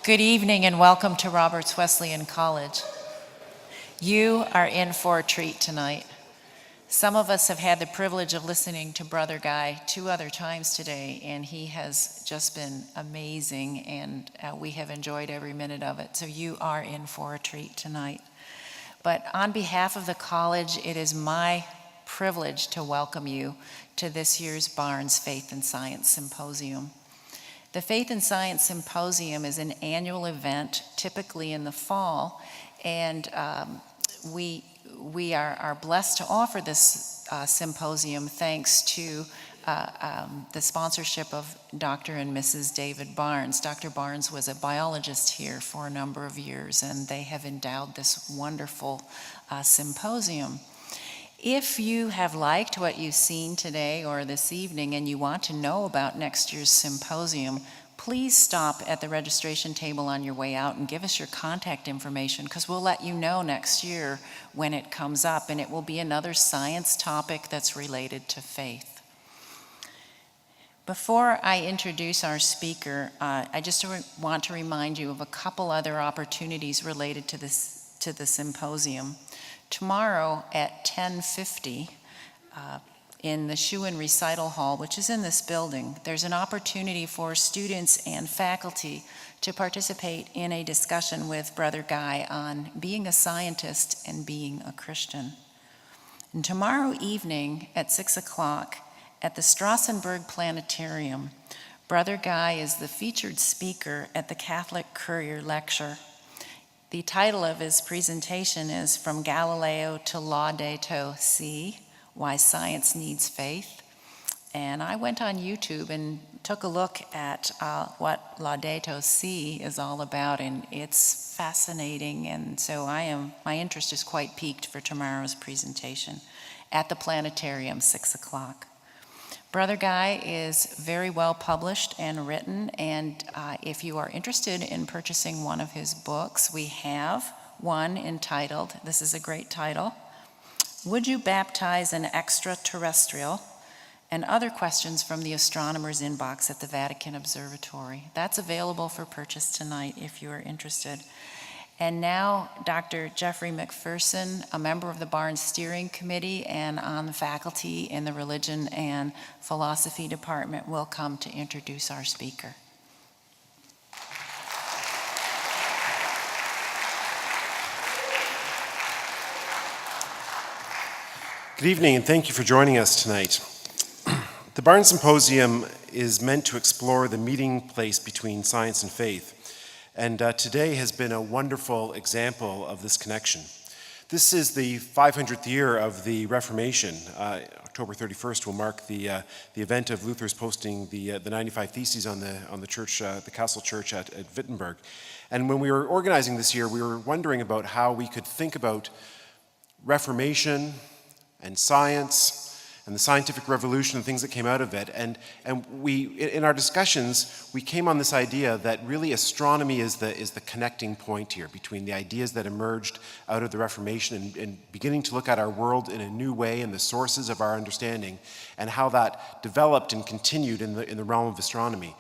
Good evening and welcome to Roberts Wesleyan College. You are in for a treat tonight. Some of us have had the privilege of listening to Brother Guy 2 other times today, and he has just been amazing, and we have enjoyed every minute of it. So you are in for a treat tonight. But on behalf of the college, it is my privilege to welcome you to this year's Barnes Faith and Science Symposium. The Faith and Science Symposium is an annual event, typically in the fall, and we are blessed to offer this symposium thanks to the sponsorship of Dr. and Mrs. David Barnes. Dr. Barnes was a biologist here for a number of years, and they have endowed this wonderful symposium. If you have liked what you've seen today or this evening and you want to know about next year's symposium, please stop at the registration table on your way out and give us your contact information, because we'll let you know next year when it comes up, and it will be another science topic that's related to faith. Before I introduce our speaker, I just want to remind you of a couple other opportunities related to the symposium. Tomorrow at 10:50 in the Schuin Recital Hall, which is in this building, there's an opportunity for students and faculty to participate in a discussion with Brother Guy on being a scientist and being a Christian. And tomorrow evening at 6 o'clock at the Strassenberg Planetarium, Brother Guy is the featured speaker at the Catholic Courier Lecture. The title of his presentation is From Galileo to Laudato Si, Why Science Needs Faith. And I went on YouTube and took a look at what Laudato Si is all about, and it's fascinating. And so my interest is quite piqued for tomorrow's presentation at the planetarium, 6 o'clock. Brother Guy is very well published and written, and if you are interested in purchasing one of his books, we have one entitled, this is a great title, Would You Baptize an Extraterrestrial? And Other Questions from the Astronomer's Inbox at the Vatican Observatory. That's available for purchase tonight if you are interested. And now, Dr. Jeffrey McPherson, a member of the Barnes Steering Committee and on the faculty in the Religion and Philosophy Department, will come to introduce our speaker. Good evening, and thank you for joining us tonight. The Barnes Symposium is meant to explore the meeting place between science and faith. And today has been a wonderful example of this connection. This is the 500th year of the Reformation. October 31st will mark the event of Luther's posting the 95 Theses on the church, the Castle Church at Wittenberg. And when we were organizing this year, we were wondering about how we could think about Reformation and science and the scientific revolution and things that came out of it. And we, in our discussions, we came on this idea that really astronomy is the connecting point here between the ideas that emerged out of the Reformation and beginning to look at our world in a new way and the sources of our understanding and how that developed and continued in the realm of astronomy.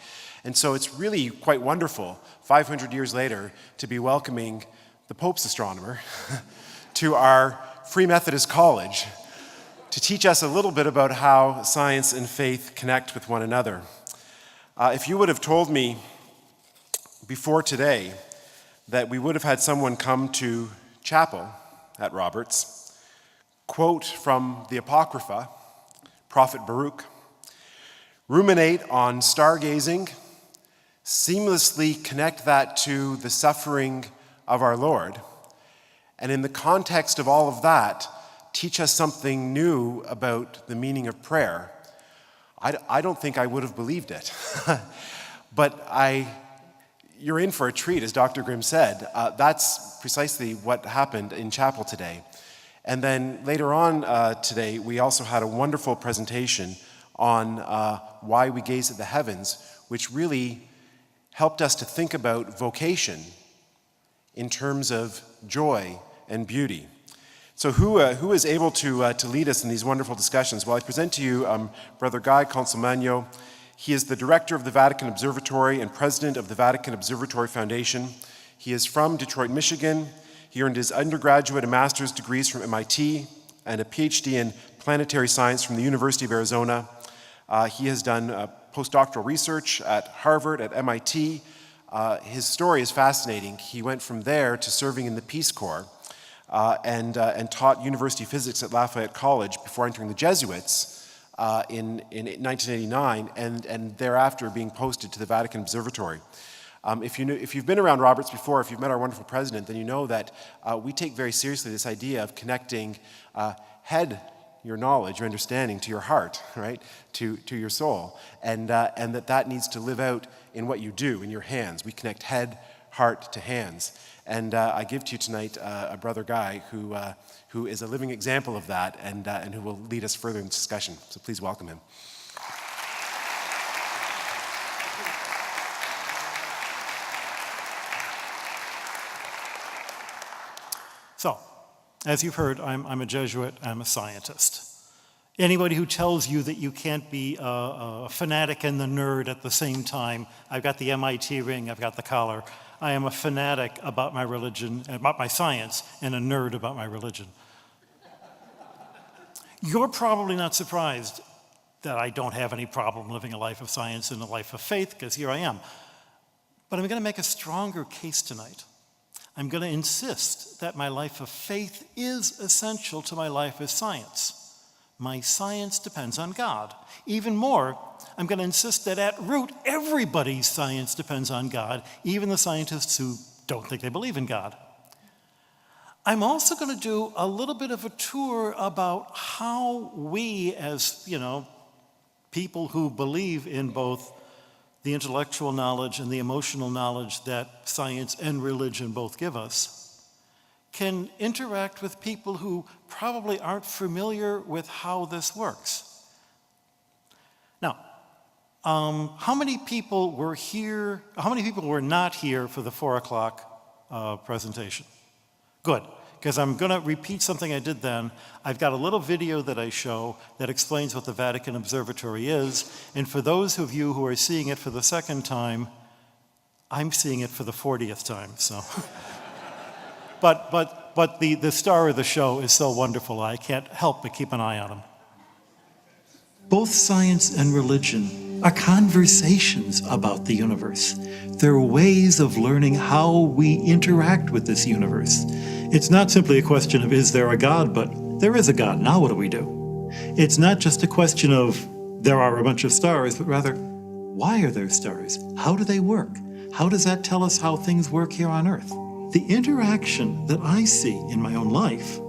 And so it's really quite wonderful, 500 years later, to be welcoming the Pope's astronomer to our Free Methodist College to teach us a little bit about how science and faith connect with one another. If you would have told me before today that we would have had someone come to chapel at Roberts, quote from the Apocrypha, Prophet Baruch, ruminate on stargazing, seamlessly connect that to the suffering of our Lord, and in the context of all of that, teach us something new about the meaning of prayer, I don't think I would have believed it. But you're in for a treat, as Dr. Grimm said. That's precisely what happened in chapel today. And then later on today, we also had a wonderful presentation on why we gaze at the heavens, which really helped us to think about vocation in terms of joy and beauty. So who is able to lead us in these wonderful discussions? Well, I present to you Brother Guy Consolmango. He is the director of the Vatican Observatory and president of the Vatican Observatory Foundation. He is from Detroit, Michigan. He earned his undergraduate and master's degrees from MIT and a PhD in planetary science from the University of Arizona. He has done postdoctoral research at Harvard, at MIT. His story is fascinating. He went from there to serving in the Peace Corps and taught university physics at Lafayette College before entering the Jesuits in 1989 and thereafter being posted to the Vatican Observatory. If you've been around Roberts before, if you've met our wonderful president, then you know that we take very seriously this idea of connecting your knowledge, your understanding, to your heart, right, to your soul, and that needs to live out in what you do, in your hands. We connect head, heart to hands. And I give to you tonight a brother Guy who is a living example of that and who will lead us further in this discussion. So please welcome him. So, as you've heard, I'm a Jesuit, I'm a scientist. Anybody who tells you that you can't be a fanatic and the nerd at the same time, I've got the MIT ring, I've got the collar. I am a fanatic about my religion, about my science, and a nerd about my religion. You're probably not surprised that I don't have any problem living a life of science and a life of faith, because here I am. But I'm going to make a stronger case tonight. I'm going to insist that my life of faith is essential to my life of science. My science depends on God. Even more, I'm going to insist that at root, everybody's science depends on God, even the scientists who don't think they believe in God. I'm also going to do a little bit of a tour about how we, as, people who believe in both the intellectual knowledge and the emotional knowledge that science and religion both give us, can interact with people who probably aren't familiar with how this works. Now, how many people were here, how many people were not here for the 4 o'clock presentation? Good, because I'm going to repeat something I did then. I've got a little video that I show that explains what the Vatican Observatory is, and for those of you who are seeing it for the second time, I'm seeing it for the 40th time, so. But the star of the show is so wonderful, I can't help but keep an eye on him. Both science and religion are conversations about the universe. They're ways of learning how we interact with this universe. It's not simply a question of, is there a God, but there is a God, now what do we do? It's not just a question of, there are a bunch of stars, but rather, why are there stars? How do they work? How does that tell us how things work here on Earth? The interaction that I see in my own life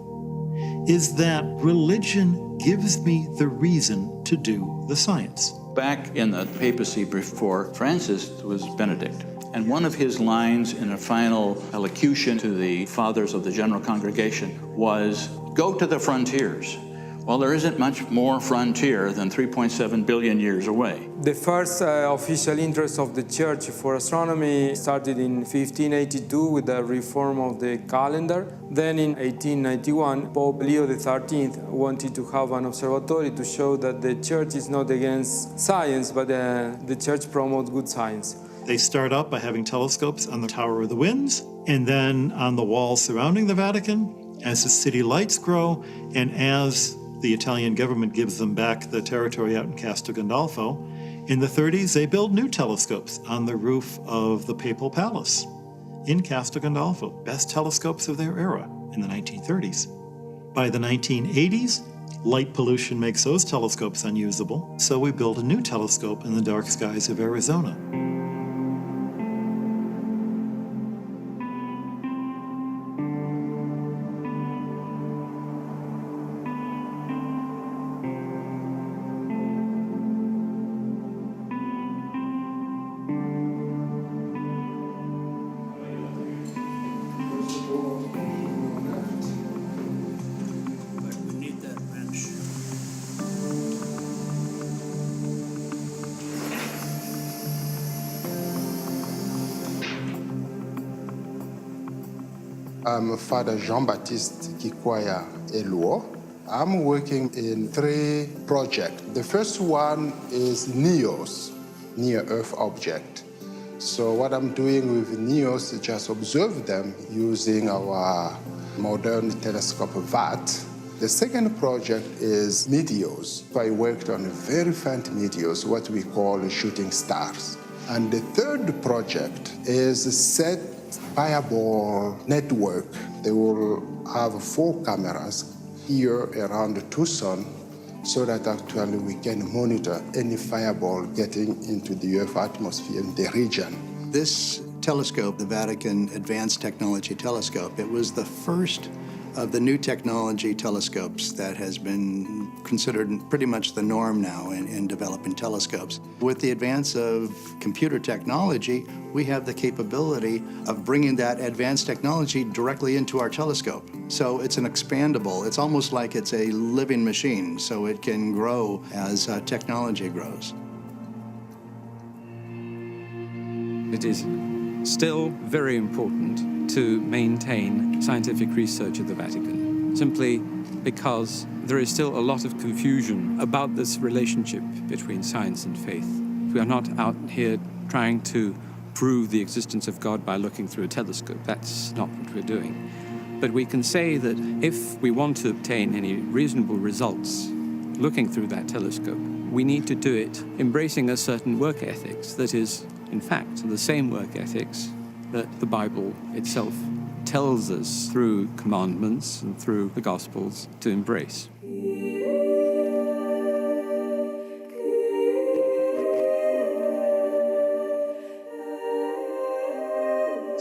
is that religion gives me the reason to do the science. Back in the papacy before Francis was Benedict, and one of his lines in a final elocution to the fathers of the general congregation was, "Go to the frontiers." Well, there isn't much more frontier than 3.7 billion years away. The first official interest of the Church for astronomy started in 1582 with the reform of the calendar. Then in 1891, Pope Leo XIII wanted to have an observatory to show that the Church is not against science, but the Church promotes good science. They start out by having telescopes on the Tower of the Winds, and then on the walls surrounding the Vatican, as the city lights grow, and as the Italian government gives them back the territory out in Castel Gandolfo. In the 30s, they build new telescopes on the roof of the Papal Palace in Castel Gandolfo, best telescopes of their era in the 1930s. By the 1980s, light pollution makes those telescopes unusable, so we build a new telescope in the dark skies of Arizona. I'm Father Jean-Baptiste Kikwaya Eluo. I'm working in 3 projects. The first one is NEOS. near-Earth object. So what I'm doing with NEOs is just observe them using our modern telescope VAT. The second project is meteors. I worked on very faint meteors, what we call shooting stars. And the third project is a set fireball network. They will have 4 cameras here around Tucson so that actually we can monitor any fireball getting into the Earth atmosphere in the region. This telescope, the Vatican Advanced Technology Telescope, it was the first of the new technology telescopes that has been considered pretty much the norm now in developing telescopes. With the advance of computer technology, we have the capability of bringing that advanced technology directly into our telescope. So it's an expandable, it's almost like it's a living machine, so it can grow as technology grows. It is still very important to maintain scientific research at the Vatican, simply because there is still a lot of confusion about this relationship between science and faith. We are not out here trying to prove the existence of God by looking through a telescope. That's not what we're doing. But we can say that if we want to obtain any reasonable results looking through that telescope, we need to do it embracing a certain work ethics that is, in fact, the same work ethics that the Bible itself tells us through commandments and through the Gospels to embrace.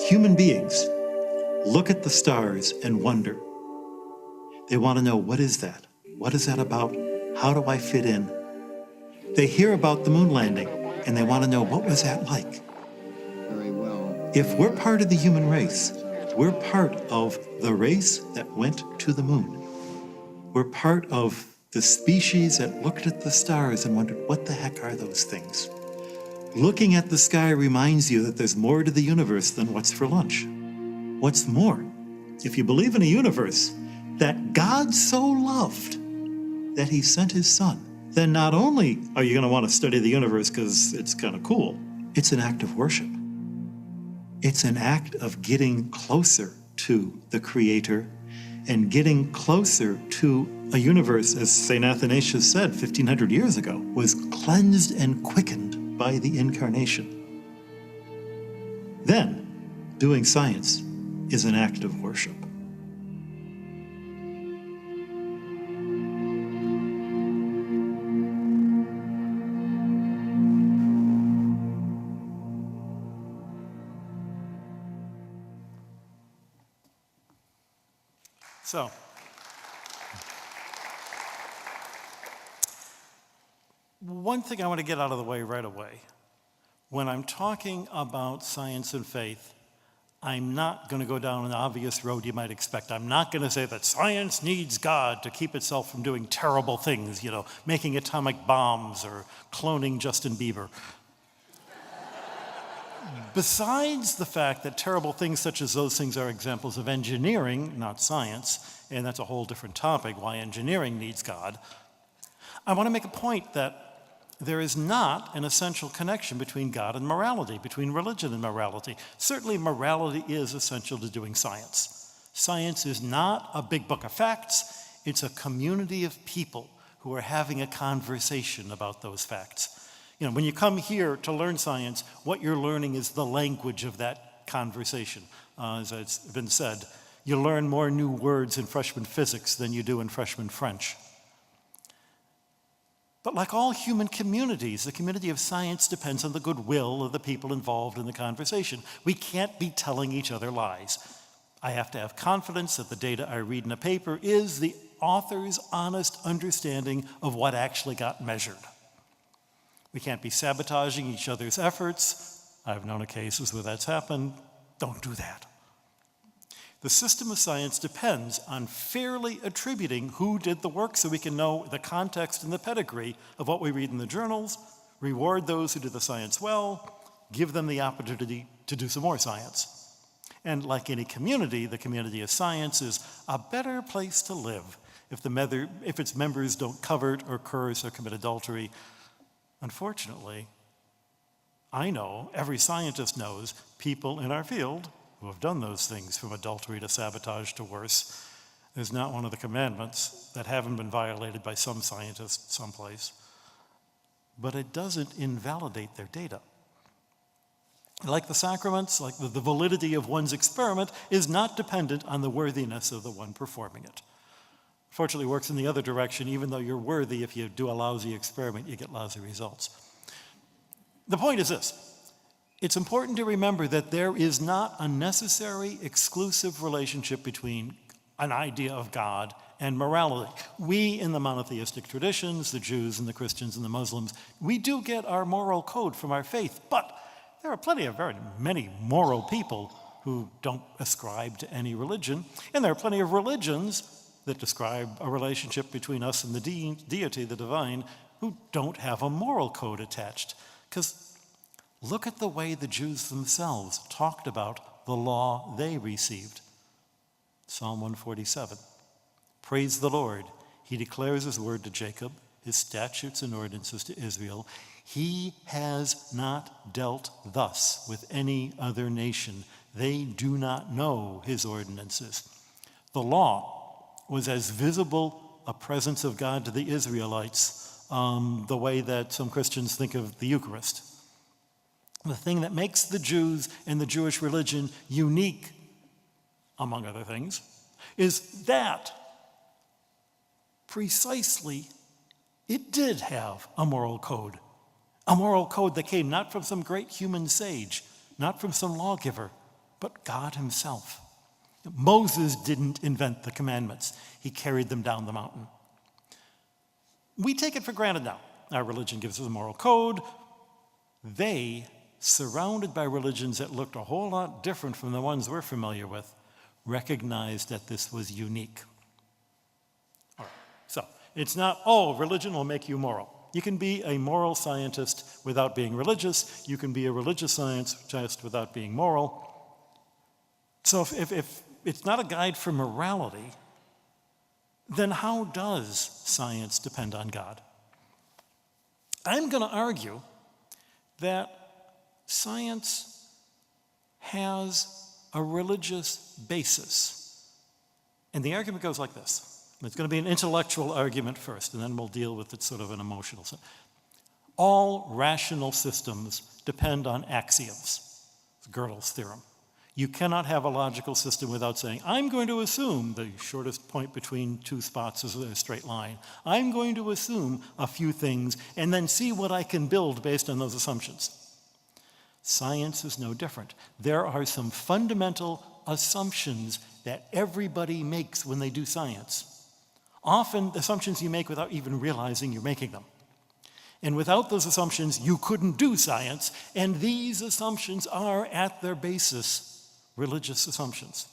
Human beings look at the stars and wonder. They want to know, what is that? What is that about? How do I fit in? They hear about the moon landing, and they want to know, what was that like? Very well. If we're part of the human race, we're part of the race that went to the moon. We're part of the species that looked at the stars and wondered, what the heck are those things? Looking at the sky reminds you that there's more to the universe than what's for lunch. What's more, if you believe in a universe that God so loved that he sent his son, then not only are you going to want to study the universe because it's kind of cool, it's an act of worship. It's an act of getting closer to the Creator and getting closer to a universe, as St. Athanasius said 1,500 years ago, was cleansed and quickened by the Incarnation. Then, doing science is an act of worship. So, one thing I want to get out of the way right away. When I'm talking about science and faith, I'm not going to go down an obvious road you might expect. I'm not going to say that science needs God to keep itself from doing terrible things, making atomic bombs or cloning Justin Bieber. Besides the fact that terrible things such as those things are examples of engineering, not science, and that's a whole different topic, why engineering needs God, I want to make a point that there is not an essential connection between God and morality, between religion and morality. Certainly morality is essential to doing science. Science is not a big book of facts, it's a community of people who are having a conversation about those facts. When you come here to learn science, what you're learning is the language of that conversation. As it's been said, you learn more new words in freshman physics than you do in freshman French. But like all human communities, the community of science depends on the goodwill of the people involved in the conversation. We can't be telling each other lies. I have to have confidence that the data I read in a paper is the author's honest understanding of what actually got measured. We can't be sabotaging each other's efforts. I've known of cases where that's happened. Don't do that. The system of science depends on fairly attributing who did the work so we can know the context and the pedigree of what we read in the journals, reward those who do the science well, give them the opportunity to do some more science. And like any community, the community of science is a better place to live if its members don't covet or curse or commit adultery. Unfortunately, I know, every scientist knows, people in our field who have done those things, from adultery to sabotage to worse. There's not one of the commandments that haven't been violated by some scientist someplace. But it doesn't invalidate their data. Like the sacraments, like the validity of one's experiment is not dependent on the worthiness of the one performing it. Fortunately, it works in the other direction. Even though you're worthy, if you do a lousy experiment, you get lousy results. The point is this. It's important to remember that there is not a necessary exclusive relationship between an idea of God and morality. We in the monotheistic traditions, the Jews and the Christians and the Muslims, we do get our moral code from our faith, but there are very many moral people who don't ascribe to any religion, and there are plenty of religions that describe a relationship between us and the deity, the divine, who don't have a moral code attached. Because look at the way the Jews themselves talked about the law they received. Psalm 147. Praise the Lord. He declares his word to Jacob, his statutes and ordinances to Israel. He has not dealt thus with any other nation. They do not know his ordinances. The law was as visible a presence of God to the Israelites the way that some Christians think of the Eucharist. The thing that makes the Jews and the Jewish religion unique, among other things, is that precisely it did have a moral code that came not from some great human sage, not from some lawgiver, but God himself. Moses didn't invent the commandments. He carried them down the mountain. We take it for granted now. Our religion gives us a moral code. They, surrounded by religions that looked a whole lot different from the ones we're familiar with, recognized that this was unique. All right. So it's not, religion will make you moral. You can be a moral scientist without being religious. You can be a religious scientist without being moral. So if it's not a guide for morality, then how does science depend on God? I'm going to argue that science has a religious basis. And the argument goes like this. It's going to be an intellectual argument first, and then we'll deal with it sort of an emotional sense. All rational systems depend on axioms. It's Gödel's theorem. You cannot have a logical system without saying, I'm going to assume the shortest point between two spots is a straight line. I'm going to assume a few things and then see what I can build based on those assumptions. Science is no different. There are some fundamental assumptions that everybody makes when they do science. Often assumptions you make without even realizing you're making them. And without those assumptions, you couldn't do science, and these assumptions are, at their basis, religious assumptions.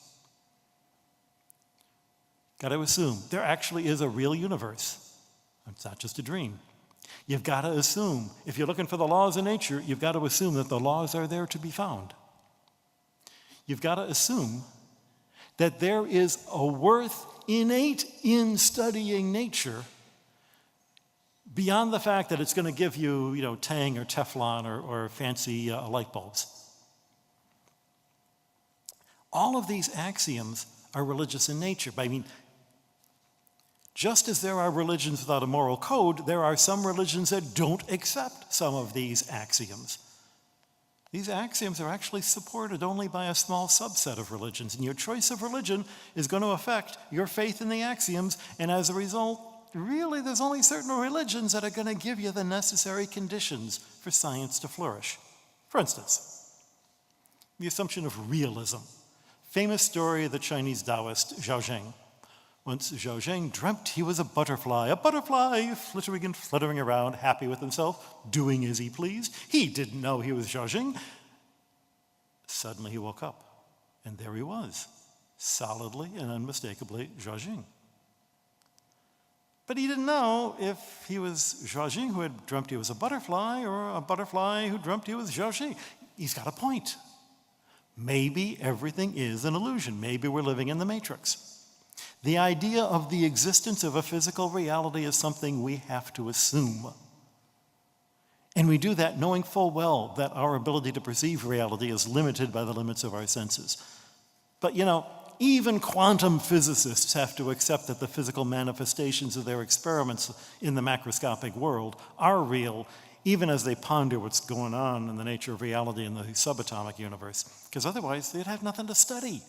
Got to assume there actually is a real universe. It's not just a dream. You've got to assume, if you're looking for the laws of nature, you've got to assume that the laws are there to be found. You've got to assume that there is a worth innate in studying nature beyond the fact that it's going to give you, Tang or Teflon or fancy light bulbs. All of these axioms are religious in nature. Just as there are religions without a moral code, there are some religions that don't accept some of these axioms. These axioms are actually supported only by a small subset of religions, and your choice of religion is going to affect your faith in the axioms, and as a result, really there's only certain religions that are going to give you the necessary conditions for science to flourish. For instance, the assumption of realism. Famous story of the Chinese Taoist Zhao Zheng. Once Zhao Zheng dreamt he was a butterfly flittering and fluttering around, happy with himself, doing as he pleased. He didn't know he was Zhao Zheng. Suddenly he woke up, and there he was, solidly and unmistakably Zhao Zheng. But he didn't know if he was Zhao Zheng who had dreamt he was a butterfly or a butterfly who dreamt he was Zhao Zheng. He's got a point. Maybe everything is an illusion. Maybe we're living in the Matrix. The idea of the existence of a physical reality is something we have to assume. And we do that knowing full well that our ability to perceive reality is limited by the limits of our senses. But you know, even quantum physicists have to accept that the physical manifestations of their experiments in the macroscopic world are real, even as they ponder what's going on in the nature of reality in the subatomic universe, because otherwise they'd have nothing to study.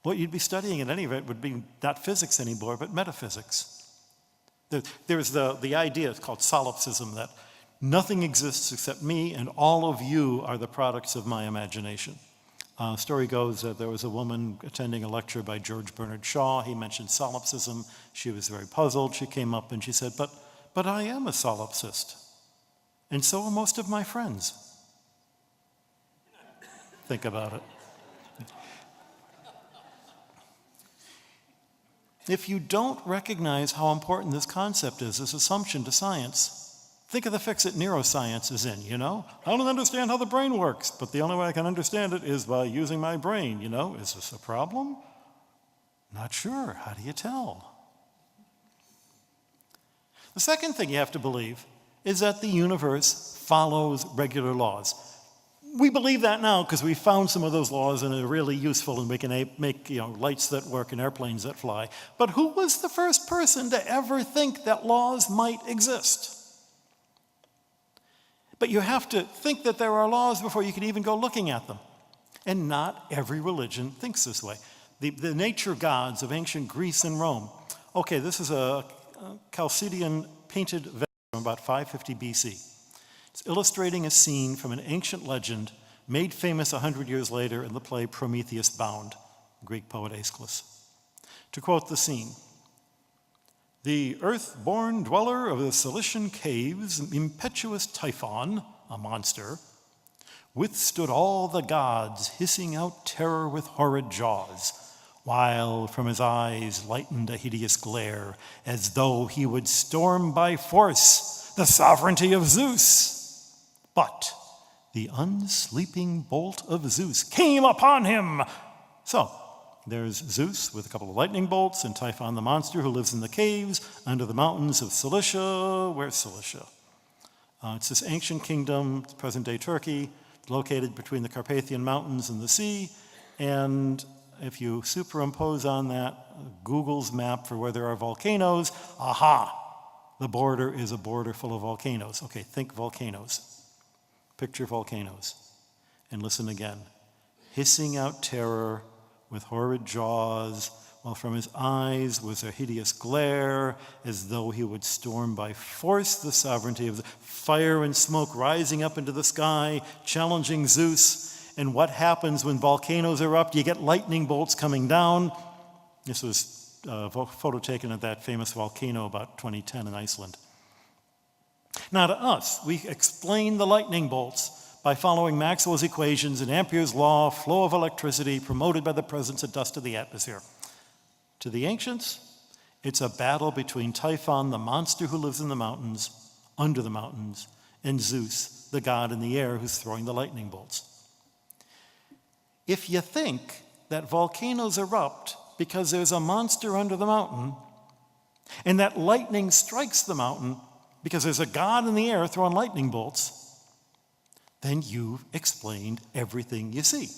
What you'd be studying at any rate would be not physics anymore, but metaphysics. There's the idea, it's called solipsism, that nothing exists except me and all of you are the products of my imagination. Story goes that there was a woman attending a lecture by George Bernard Shaw. He mentioned solipsism. She was very puzzled. She came up and she said, but I am a solipsist, and so are most of my friends. Think about it. If you don't recognize how important this concept is, this assumption to science, think of the fix that neuroscience is in, you know? I don't understand how the brain works, but the only way I can understand it is by using my brain, you know? Is this a problem? Not sure. How do you tell? The second thing you have to believe is that the universe follows regular laws. We believe that now because we found some of those laws and they're really useful and we can make lights that work and airplanes that fly. But who was the first person to ever think that laws might exist? But you have to think that there are laws before you can even go looking at them. And not every religion thinks this way. The nature gods of ancient Greece and Rome. Okay, this is a Chalcidian painted vessel from about 550 BC. It's illustrating a scene from an ancient legend made famous 100 years later in the play Prometheus Bound, Greek poet Aeschylus. To quote the scene, "The earth-born dweller of the Cilician caves, impetuous Typhon, a monster, withstood all the gods, hissing out terror with horrid jaws, while from his eyes lightened a hideous glare, as though he would storm by force the sovereignty of Zeus. But the unsleeping bolt of Zeus came upon him." So, there's Zeus with a couple of lightning bolts and Typhon the monster who lives in the caves under the mountains of Cilicia. Where's Cilicia? It's this ancient kingdom, present-day Turkey, located between the Carpathian Mountains and the sea. And if you superimpose on that Google's map for where there are volcanoes, aha! The border is a border full of volcanoes. Okay, think volcanoes. Picture volcanoes. And listen again. Hissing out terror with horrid jaws, while from his eyes was a hideous glare, as though he would storm by force the sovereignty of the fire and smoke rising up into the sky, challenging Zeus. And what happens when volcanoes erupt? You get lightning bolts coming down. This was a photo taken of that famous volcano about 2010 in Iceland. Now to us, we explain the lightning bolts by following Maxwell's equations and Ampere's law, flow of electricity promoted by the presence of dust in the atmosphere. To the ancients, it's a battle between Typhon, the monster who lives in the mountains, under the mountains, and Zeus, the god in the air who's throwing the lightning bolts. If you think that volcanoes erupt because there's a monster under the mountain, and that lightning strikes the mountain because there's a god in the air throwing lightning bolts, then you've explained everything you see.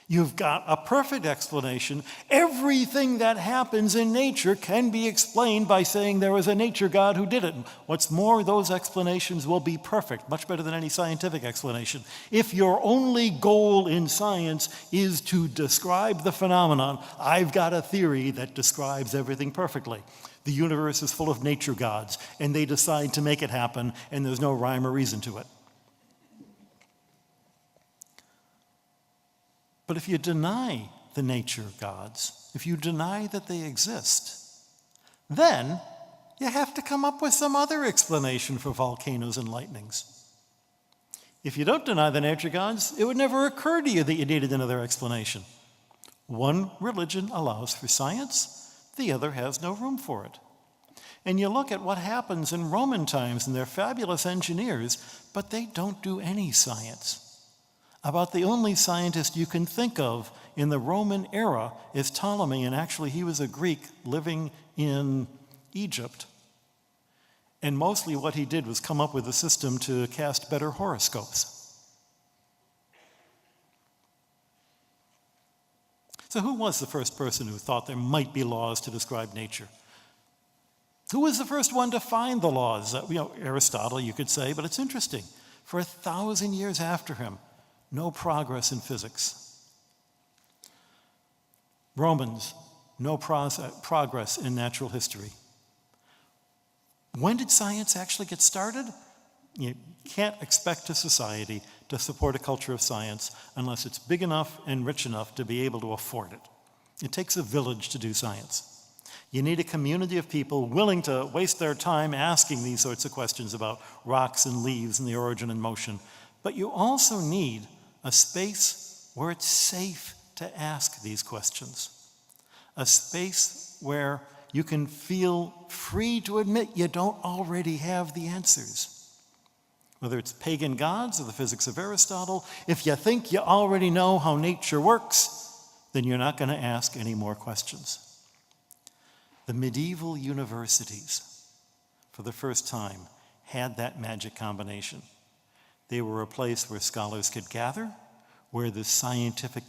You've got a perfect explanation. Everything that happens in nature can be explained by saying there was a nature god who did it. What's more, those explanations will be perfect, much better than any scientific explanation. If your only goal in science is to describe the phenomenon, I've got a theory that describes everything perfectly. The universe is full of nature gods, and they decide to make it happen, and there's no rhyme or reason to it. But if you deny the nature gods, if you deny that they exist, then you have to come up with some other explanation for volcanoes and lightnings. If you don't deny the nature gods, it would never occur to you that you needed another explanation. One religion allows for science, the other has no room for it. And you look at what happens in Roman times, and they're fabulous engineers, but they don't do any science. About the only scientist you can think of in the Roman era is Ptolemy, and actually he was a Greek living in Egypt. And mostly what he did was come up with a system to cast better horoscopes. So who was the first person who thought there might be laws to describe nature? Who was the first one to find the laws? Aristotle, you could say, but it's interesting. For 1,000 years after him, no progress in physics. Romans, no progress in natural history. When did science actually get started? You can't expect a society to support a culture of science unless it's big enough and rich enough to be able to afford it. It takes a village to do science. You need a community of people willing to waste their time asking these sorts of questions about rocks and leaves and the origin and motion. But you also need a space where it's safe to ask these questions. A space where you can feel free to admit you don't already have the answers. Whether it's pagan gods or the physics of Aristotle, if you think you already know how nature works, then you're not going to ask any more questions. The medieval universities, for the first time, had that magic combination. They were a place where scholars could gather, where the scientific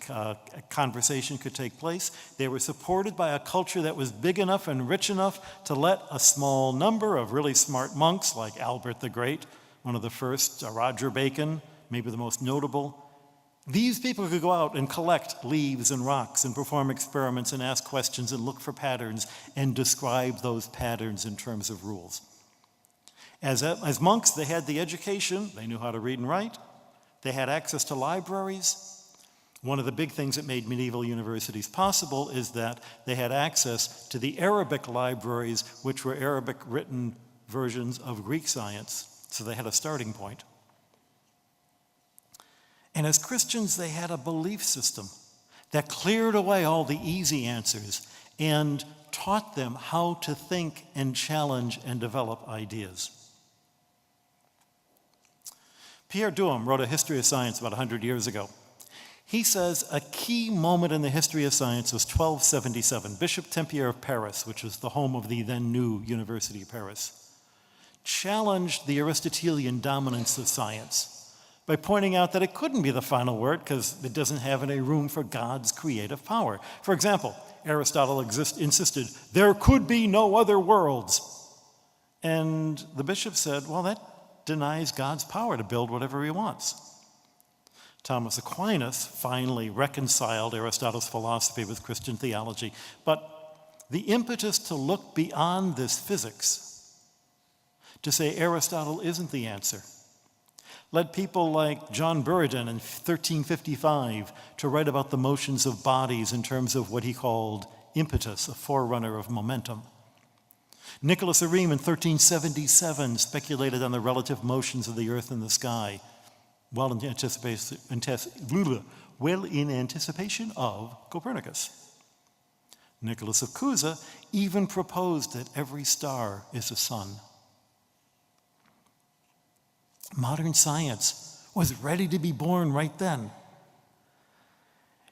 conversation could take place. They were supported by a culture that was big enough and rich enough to let a small number of really smart monks, like Albert the Great, one of the first, Roger Bacon, maybe the most notable. These people could go out and collect leaves and rocks and perform experiments and ask questions and look for patterns and describe those patterns in terms of rules. As monks, they had the education, they knew how to read and write, they had access to libraries. One of the big things that made medieval universities possible is that they had access to the Arabic libraries, which were Arabic written versions of Greek science, so they had a starting point. And as Christians, they had a belief system that cleared away all the easy answers and taught them how to think and challenge and develop ideas. Pierre Duhem wrote a history of science about 100 years ago. He says a key moment in the history of science was 1277. Bishop Tempier of Paris, which was the home of the then new University of Paris, challenged the Aristotelian dominance of science by pointing out that it couldn't be the final word because it doesn't have any room for God's creative power. For example, Aristotle insisted there could be no other worlds. And the bishop said, well, that denies God's power to build whatever he wants. Thomas Aquinas finally reconciled Aristotle's philosophy with Christian theology. But the impetus to look beyond this physics, to say Aristotle isn't the answer, led people like John Buridan in 1355 to write about the motions of bodies in terms of what he called impetus, a forerunner of momentum. Nicholas of Rheims in 1377 speculated on the relative motions of the earth and the sky, well in anticipation of Copernicus. Nicholas of Cusa even proposed that every star is a sun. Modern science was ready to be born right then.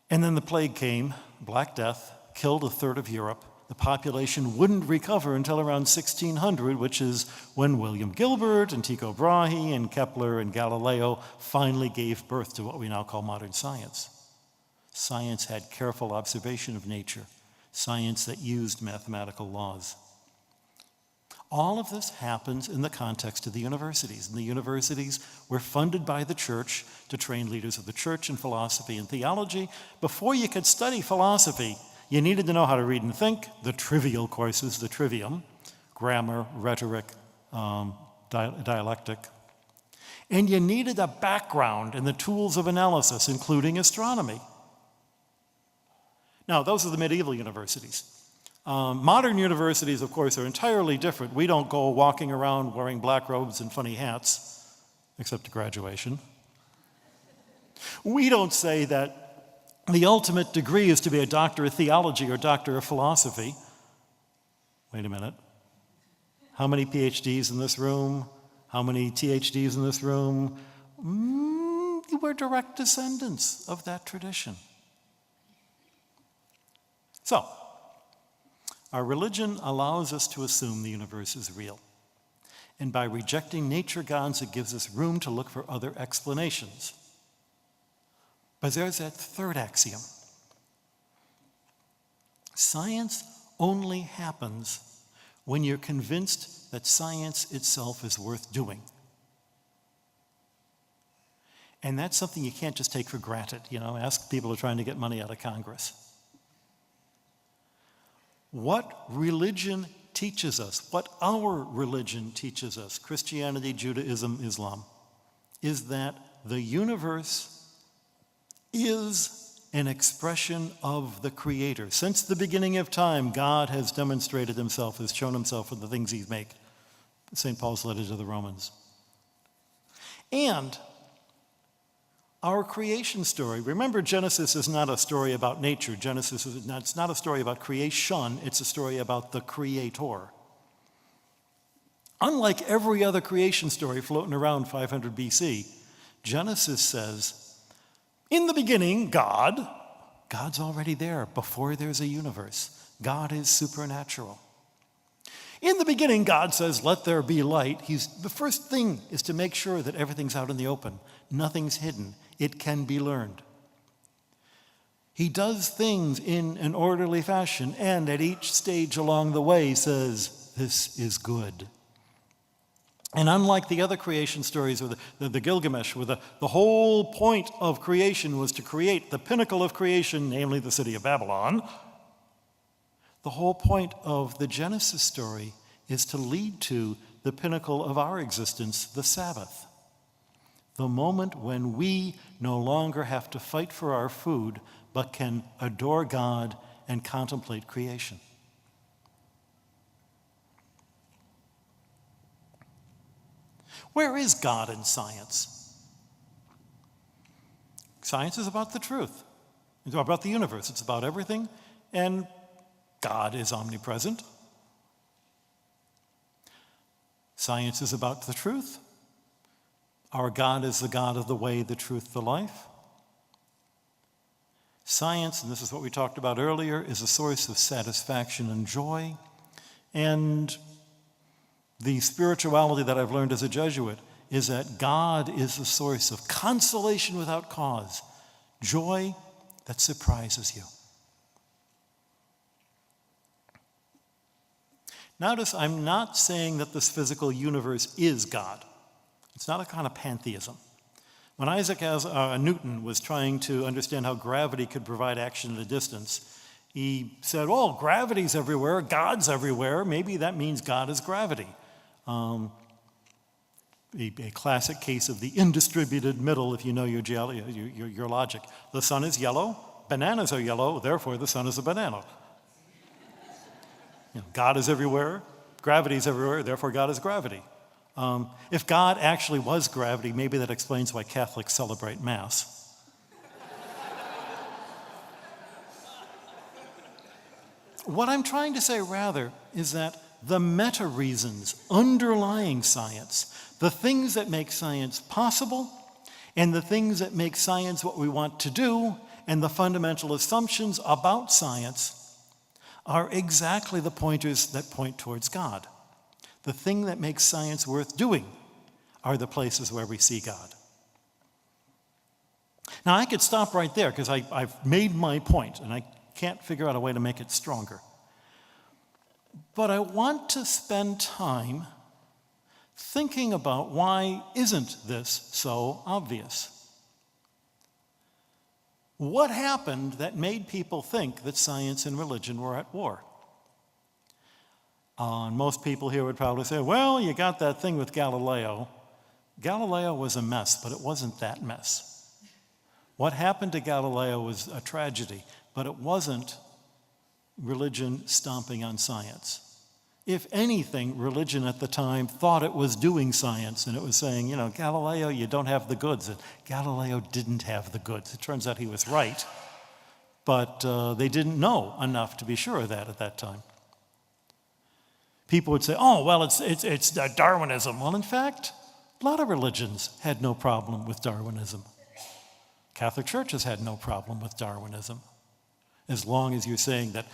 And then the plague came, Black Death, killed a third of Europe. The population wouldn't recover until around 1600, which is when William Gilbert and Tycho Brahe and Kepler and Galileo finally gave birth to what we now call modern science. Science had careful observation of nature, science that used mathematical laws. All of this happens in the context of the universities. And the universities were funded by the church to train leaders of the church in philosophy and theology. Before you could study philosophy, you needed to know how to read and think, the trivial courses, the trivium, grammar, rhetoric, dialectic. And you needed a background in the tools of analysis, including astronomy. Now, those are the medieval universities. Modern universities, of course, are entirely different. We don't go walking around wearing black robes and funny hats, except at graduation. We don't say that the ultimate degree is to be a doctor of theology or doctor of philosophy. Wait a minute. How many PhDs in this room? How many THDs in this room? We're direct descendants of that tradition. So, our religion allows us to assume the universe is real. And by rejecting nature gods, it gives us room to look for other explanations. But there's that third axiom. Science only happens when you're convinced that science itself is worth doing. And that's something you can't just take for granted. Ask people who are trying to get money out of Congress. What religion teaches us, what our religion teaches us, Christianity, Judaism, Islam, is that the universe is an expression of the Creator. Since the beginning of time, God has demonstrated himself, has shown himself for the things he makes. St. Paul's letter to the Romans. And our creation story, remember, Genesis is not a story about nature. It's not a story about creation, it's a story about the Creator. Unlike every other creation story floating around 500 BC, Genesis says, in the beginning, God's already there before there's a universe. God is supernatural. In the beginning, God says, let there be light. The first thing is to make sure that everything's out in the open. Nothing's hidden. It can be learned. He does things in an orderly fashion, and at each stage along the way says, this is good. And unlike the other creation stories, or the Gilgamesh, where the whole point of creation was to create the pinnacle of creation, namely the city of Babylon, the whole point of the Genesis story is to lead to the pinnacle of our existence, the Sabbath. The moment when we no longer have to fight for our food, but can adore God and contemplate creation. Where is God in science? Science is about the truth. It's about the universe. It's about everything. And God is omnipresent. Science is about the truth. Our God is the God of the way, the truth, the life. Science, and this is what we talked about earlier, is a source of satisfaction and joy. And the spirituality that I've learned as a Jesuit is that God is the source of consolation without cause, joy that surprises you. Notice I'm not saying that this physical universe is God. It's not a kind of pantheism. When Isaac Newton was trying to understand how gravity could provide action at a distance, he said, oh, gravity's everywhere, God's everywhere, maybe that means God is gravity. A classic case of the indistributed middle, if you know your logic. The sun is yellow, bananas are yellow, therefore the sun is a banana. God is everywhere, gravity is everywhere, therefore God is gravity. If God actually was gravity, maybe that explains why Catholics celebrate Mass. What I'm trying to say, rather, is that the meta-reasons underlying science, the things that make science possible, and the things that make science what we want to do, and the fundamental assumptions about science, are exactly the pointers that point towards God. The thing that makes science worth doing are the places where we see God. Now, I could stop right there because I've made my point, and I can't figure out a way to make it stronger. But I want to spend time thinking about why isn't this so obvious? What happened that made people think that science and religion were at war? And most people here would probably say, well, you got that thing with Galileo. Galileo was a mess, but it wasn't that mess. What happened to Galileo was a tragedy, but it wasn't religion stomping on science. If anything, religion at the time thought it was doing science, and it was saying, Galileo, you don't have the goods. And Galileo didn't have the goods. It turns out he was right, but they didn't know enough to be sure of that at that time. People would say, oh, well, it's Darwinism. Well, in fact, a lot of religions had no problem with Darwinism. Catholic churches had no problem with Darwinism, as long as you're saying that,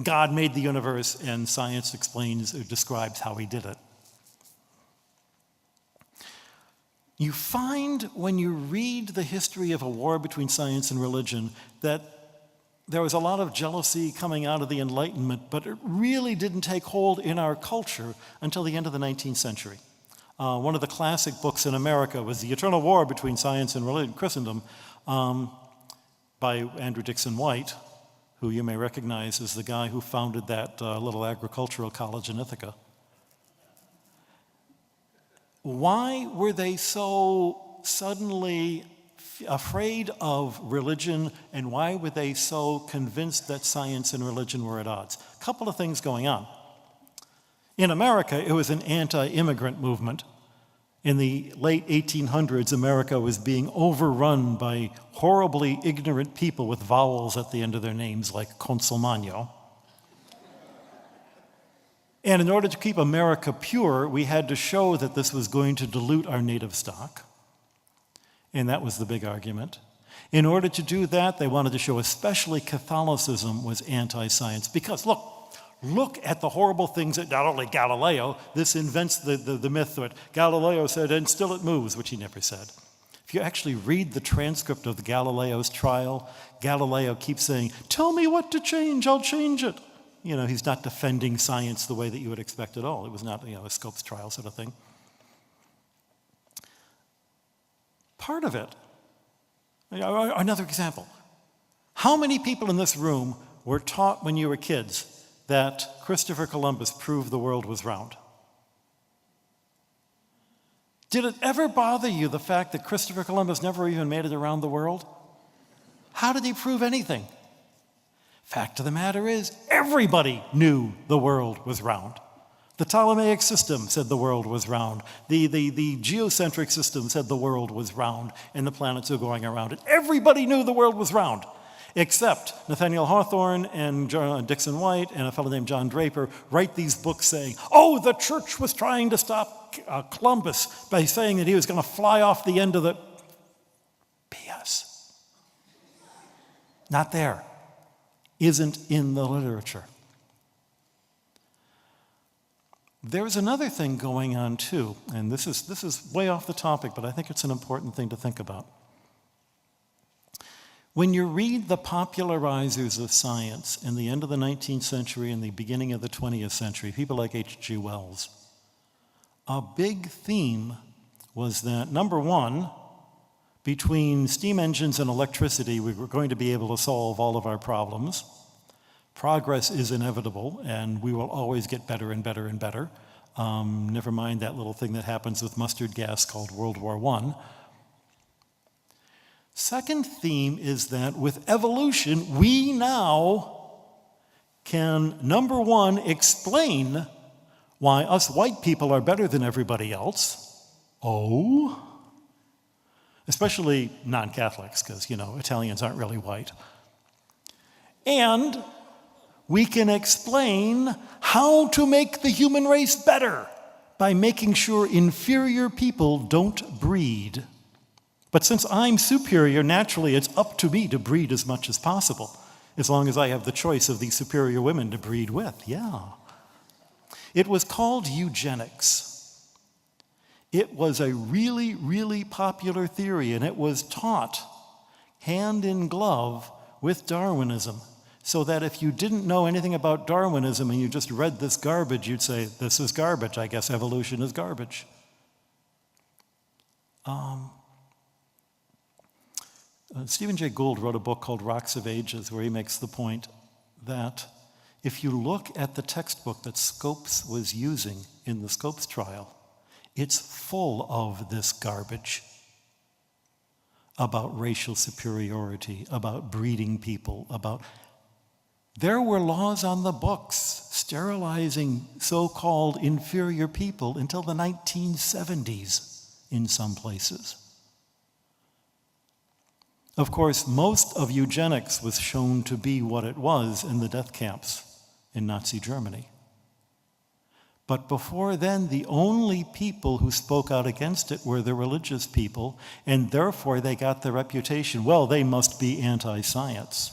God made the universe and science explains or describes how he did it. You find when you read the history of a war between science and religion that there was a lot of jealousy coming out of the Enlightenment, but it really didn't take hold in our culture until the end of the 19th century. One of the classic books in America was The Eternal War Between Science and Religion, Christendom, by Andrew Dixon White, who you may recognize as the guy who founded that little agricultural college in Ithaca. Why were they so suddenly afraid of religion, and why were they so convinced that science and religion were at odds? A couple of things going on. In America, it was an anti-immigrant movement. In the late 1800s, America was being overrun by horribly ignorant people with vowels at the end of their names, like Consolmango. And in order to keep America pure, we had to show that this was going to dilute our native stock. And that was the big argument. In order to do that, they wanted to show especially Catholicism was anti-science. Because look at the horrible things that not only Galileo, this invents the myth that Galileo said, and still it moves, which he never said. If you actually read the transcript of Galileo's trial, Galileo keeps saying, "Tell me what to change, I'll change it." You know, he's not defending science the way that you would expect at all. It was not, a Scopes trial sort of thing. Part of it, another example. How many people in this room were taught when you were kids that Christopher Columbus proved the world was round? Did it ever bother you the fact that Christopher Columbus never even made it around the world? How did he prove anything? Fact of the matter is, everybody knew the world was round. The Ptolemaic system said the world was round. The geocentric system said the world was round, and the planets are going around it. Everybody knew the world was round, except Nathaniel Hawthorne and Dixon White and a fellow named John Draper write these books saying, "Oh, the church was trying to stop Columbus by saying that he was going to fly off the end of the..." BS. Not there. Isn't in the literature. There's another thing going on too, and this is way off the topic, but I think it's an important thing to think about. When you read the popularizers of science in the end of the 19th century and the beginning of the 20th century, people like H.G. Wells, a big theme was that, number one, between steam engines and electricity, we were going to be able to solve all of our problems. Progress is inevitable, and we will always get better and better and better. Never mind that little thing that happens with mustard gas called World War I. Second theme is that with evolution, we now can, number one, explain why us white people are better than everybody else. Oh? Especially non-Catholics, because, Italians aren't really white. And we can explain how to make the human race better by making sure inferior people don't breed. But since I'm superior, naturally it's up to me to breed as much as possible, as long as I have the choice of these superior women to breed with. Yeah. It was called eugenics. It was a really, really popular theory, and it was taught hand in glove with Darwinism, so that if you didn't know anything about Darwinism and you just read this garbage, you'd say, "This is garbage. I guess evolution is garbage." Stephen Jay Gould wrote a book called Rocks of Ages, where he makes the point that if you look at the textbook that Scopes was using in the Scopes trial, it's full of this garbage about racial superiority, about breeding people, about... There were laws on the books sterilizing so-called inferior people until the 1970s in some places. Of course, most of eugenics was shown to be what it was in the death camps in Nazi Germany. But before then, the only people who spoke out against it were the religious people, and therefore they got the reputation, well, they must be anti-science.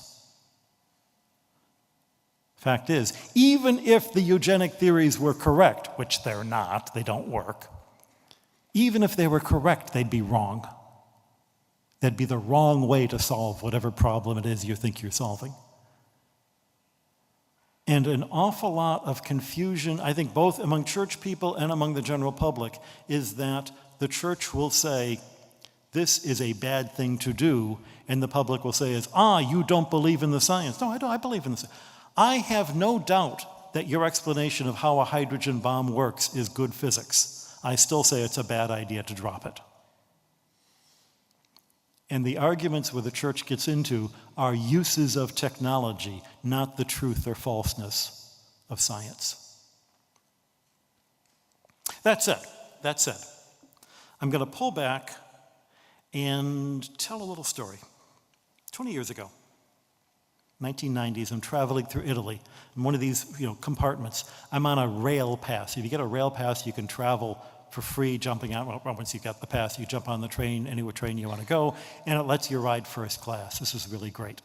Fact is, even if the eugenic theories were correct, which they're not, they don't work, Even if they were correct, they'd be wrong. That'd be the wrong way to solve whatever problem it is you think you're solving. And an awful lot of confusion, I think both among church people and among the general public, is that the church will say, this is a bad thing to do, and the public will say, you don't believe in the science. No, I don't, I believe in the science. I have no doubt that your explanation of how a hydrogen bomb works is good physics. I still say it's a bad idea to drop it. And the arguments where the church gets into are uses of technology, not the truth or falseness of science. That said, I'm going to pull back and tell a little story. 20 years ago, 1990s, I'm traveling through Italy in one of these compartments. I'm on a rail pass. If you get a rail pass, you can travel for free, jumping out. Well, once you get the pass, you jump on the train, anywhere train you want to go, and it lets you ride first class. This is really great.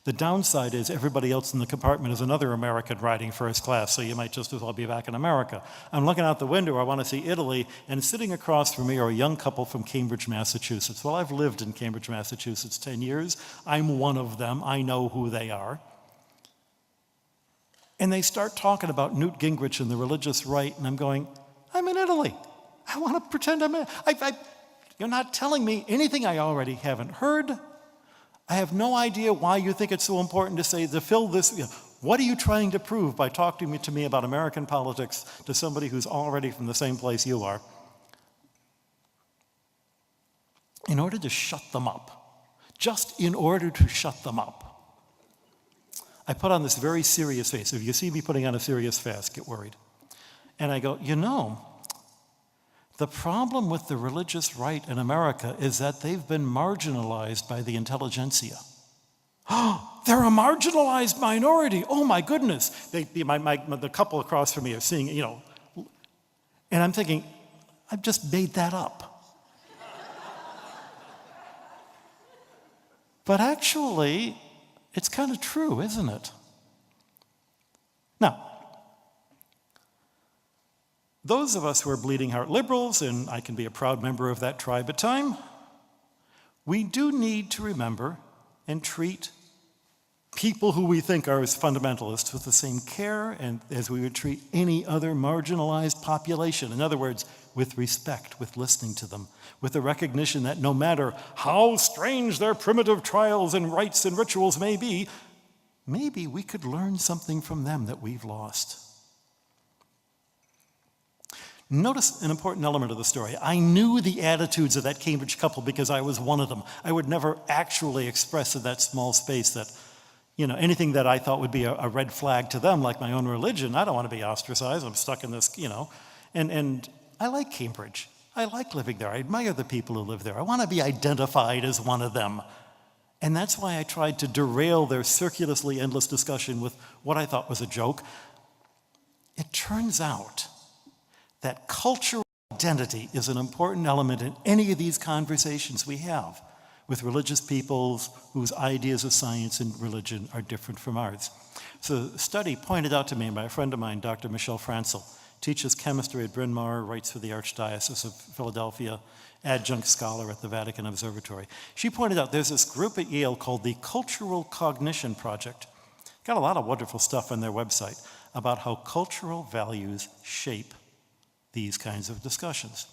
The downside is everybody else in the compartment is another American riding first class, so you might just as well be back in America. I'm looking out the window, I want to see Italy, and sitting across from me are a young couple from Cambridge, Massachusetts. Well, I've lived in Cambridge, Massachusetts 10 years. I'm one of them. I know who they are. And they start talking about Newt Gingrich and the religious right, and I'm going, I'm in Italy. I want to pretend I'm in. You're not telling me anything I already haven't heard. I have no idea why you think it's so important to say, to fill this. What are you trying to prove by talking to me about American politics to somebody who's already from the same place you are? In order to shut them up, just in order to shut them up, I put on this very serious face. If you see me putting on a serious face, get worried. And I go, the problem with the religious right in America is that they've been marginalized by the intelligentsia. They're a marginalized minority. Oh my goodness. The couple across from me are seeing, and I'm thinking, I've just made that up. But actually, it's kind of true, isn't it? Now, those of us who are bleeding heart liberals, and I can be a proud member of that tribe at time, we do need to remember and treat people who we think are as fundamentalists with the same care and as we would treat any other marginalized population. In other words, with respect, with listening to them, with the recognition that no matter how strange their primitive trials and rites and rituals may be, maybe we could learn something from them that we've lost. Notice an important element of the story. I knew the attitudes of that Cambridge couple because I was one of them. I would never actually express in that small space that, anything that I thought would be a red flag to them, like my own religion. I don't want to be ostracized. I'm stuck in this, And I like Cambridge. I like living there. I admire the people who live there. I want to be identified as one of them. And that's why I tried to derail their circulously endless discussion with what I thought was a joke. It turns out that cultural identity is an important element in any of these conversations we have with religious peoples whose ideas of science and religion are different from ours. So a study pointed out to me by a friend of mine, Dr. Michelle Francel, teaches chemistry at Bryn Mawr, writes for the Archdiocese of Philadelphia, adjunct scholar at the Vatican Observatory. She pointed out there's this group at Yale called the Cultural Cognition Project. Got a lot of wonderful stuff on their website about how cultural values shape these kinds of discussions.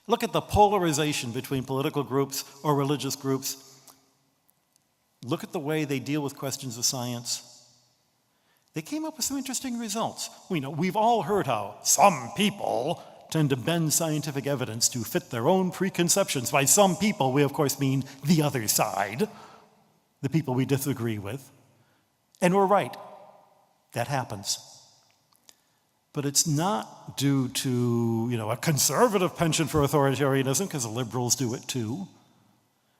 Look at the polarization between political groups or religious groups. Look at the way they deal with questions of science. They came up with some interesting results. We've all heard how some people tend to bend scientific evidence to fit their own preconceptions. By some people, we of course mean the other side, the people we disagree with. And we're right. That happens. But it's not due to, a conservative penchant for authoritarianism, because the liberals do it too.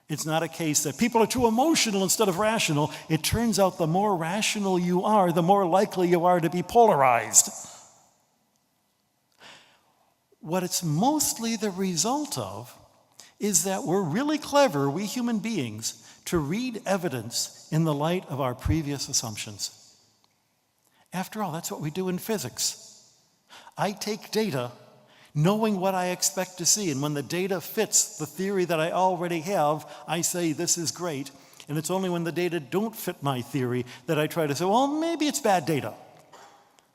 It's not a case that people are too emotional instead of rational. It turns out the more rational you are, the more likely you are to be polarized. What it's mostly the result of is that we're really clever, we human beings, to read evidence in the light of our previous assumptions. After all, that's what we do in physics. I take data, knowing what I expect to see. And when the data fits the theory that I already have, I say this is great. And it's only when the data don't fit my theory that I try to say, well, maybe it's bad data.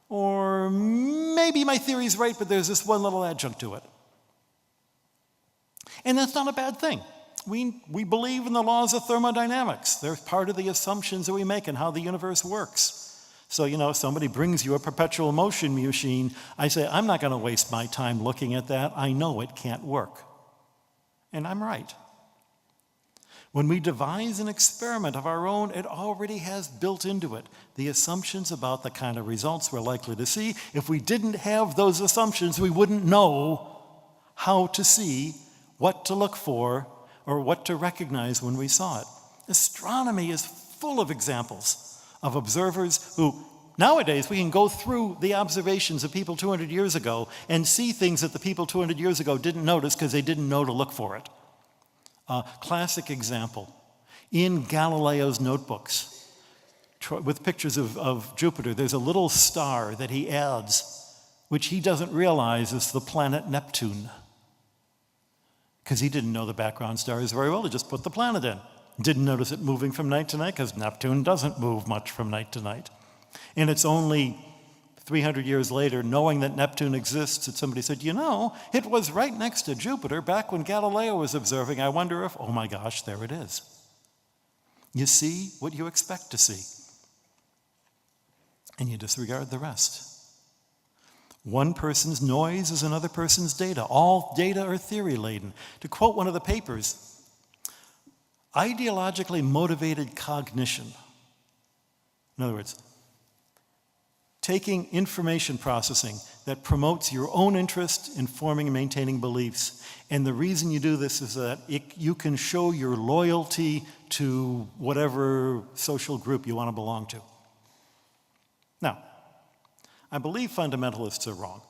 Or maybe my theory's right, but there's this one little adjunct to it. And that's not a bad thing. We believe in the laws of thermodynamics. They're part of the assumptions that we make and how the universe works. So, somebody brings you a perpetual motion machine. I say, I'm not going to waste my time looking at that. I know it can't work. And I'm right. When we devise an experiment of our own, it already has built into it the assumptions about the kind of results we're likely to see. If we didn't have those assumptions, we wouldn't know how to see, what to look for, or what to recognize when we saw it. Astronomy is full of examples of observers who, nowadays, we can go through the observations of people 200 years ago and see things that the people 200 years ago didn't notice because they didn't know to look for it. Classic example, in Galileo's notebooks, with pictures of Jupiter, there's a little star that he adds, which he doesn't realize is the planet Neptune. Because he didn't know the background stars very well, he just put the planet in. Didn't notice it moving from night to night, because Neptune doesn't move much from night to night. And it's only 300 years later, knowing that Neptune exists, that somebody said, it was right next to Jupiter back when Galileo was observing. I wonder if, oh my gosh, there it is. You see what you expect to see. And you disregard the rest. One person's noise is another person's data. All data are theory-laden. To quote one of the papers, ideologically motivated cognition. In other words, taking information processing that promotes your own interest in forming and maintaining beliefs. And the reason you do this is that you can show your loyalty to whatever social group you want to belong to. Now, I believe fundamentalists are wrong.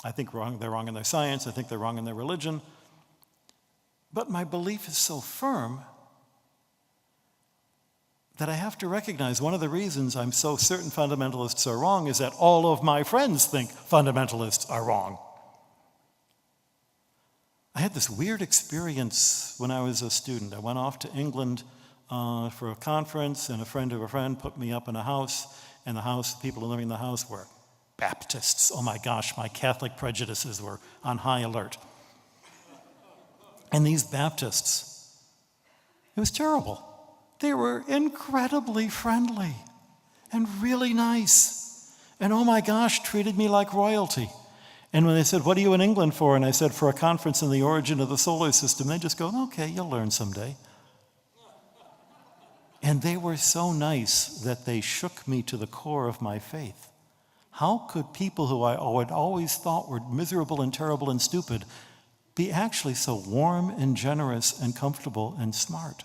I think they're wrong in their science. I think they're wrong in their religion. But my belief is so firm that I have to recognize one of the reasons I'm so certain fundamentalists are wrong is that all of my friends think fundamentalists are wrong. I had this weird experience when I was a student. I went off to England for a conference, and a friend of a friend put me up in a house, and the people living in the house were Baptists. Oh my gosh, my Catholic prejudices were on high alert. And these Baptists, it was terrible. They were incredibly friendly and really nice. And oh my gosh, treated me like royalty. And when they said, what are you in England for? And I said, for a conference on the origin of the solar system. They just go, okay, you'll learn someday. And they were so nice that they shook me to the core of my faith. How could people who I had always thought were miserable and terrible and stupid be actually so warm and generous and comfortable and smart?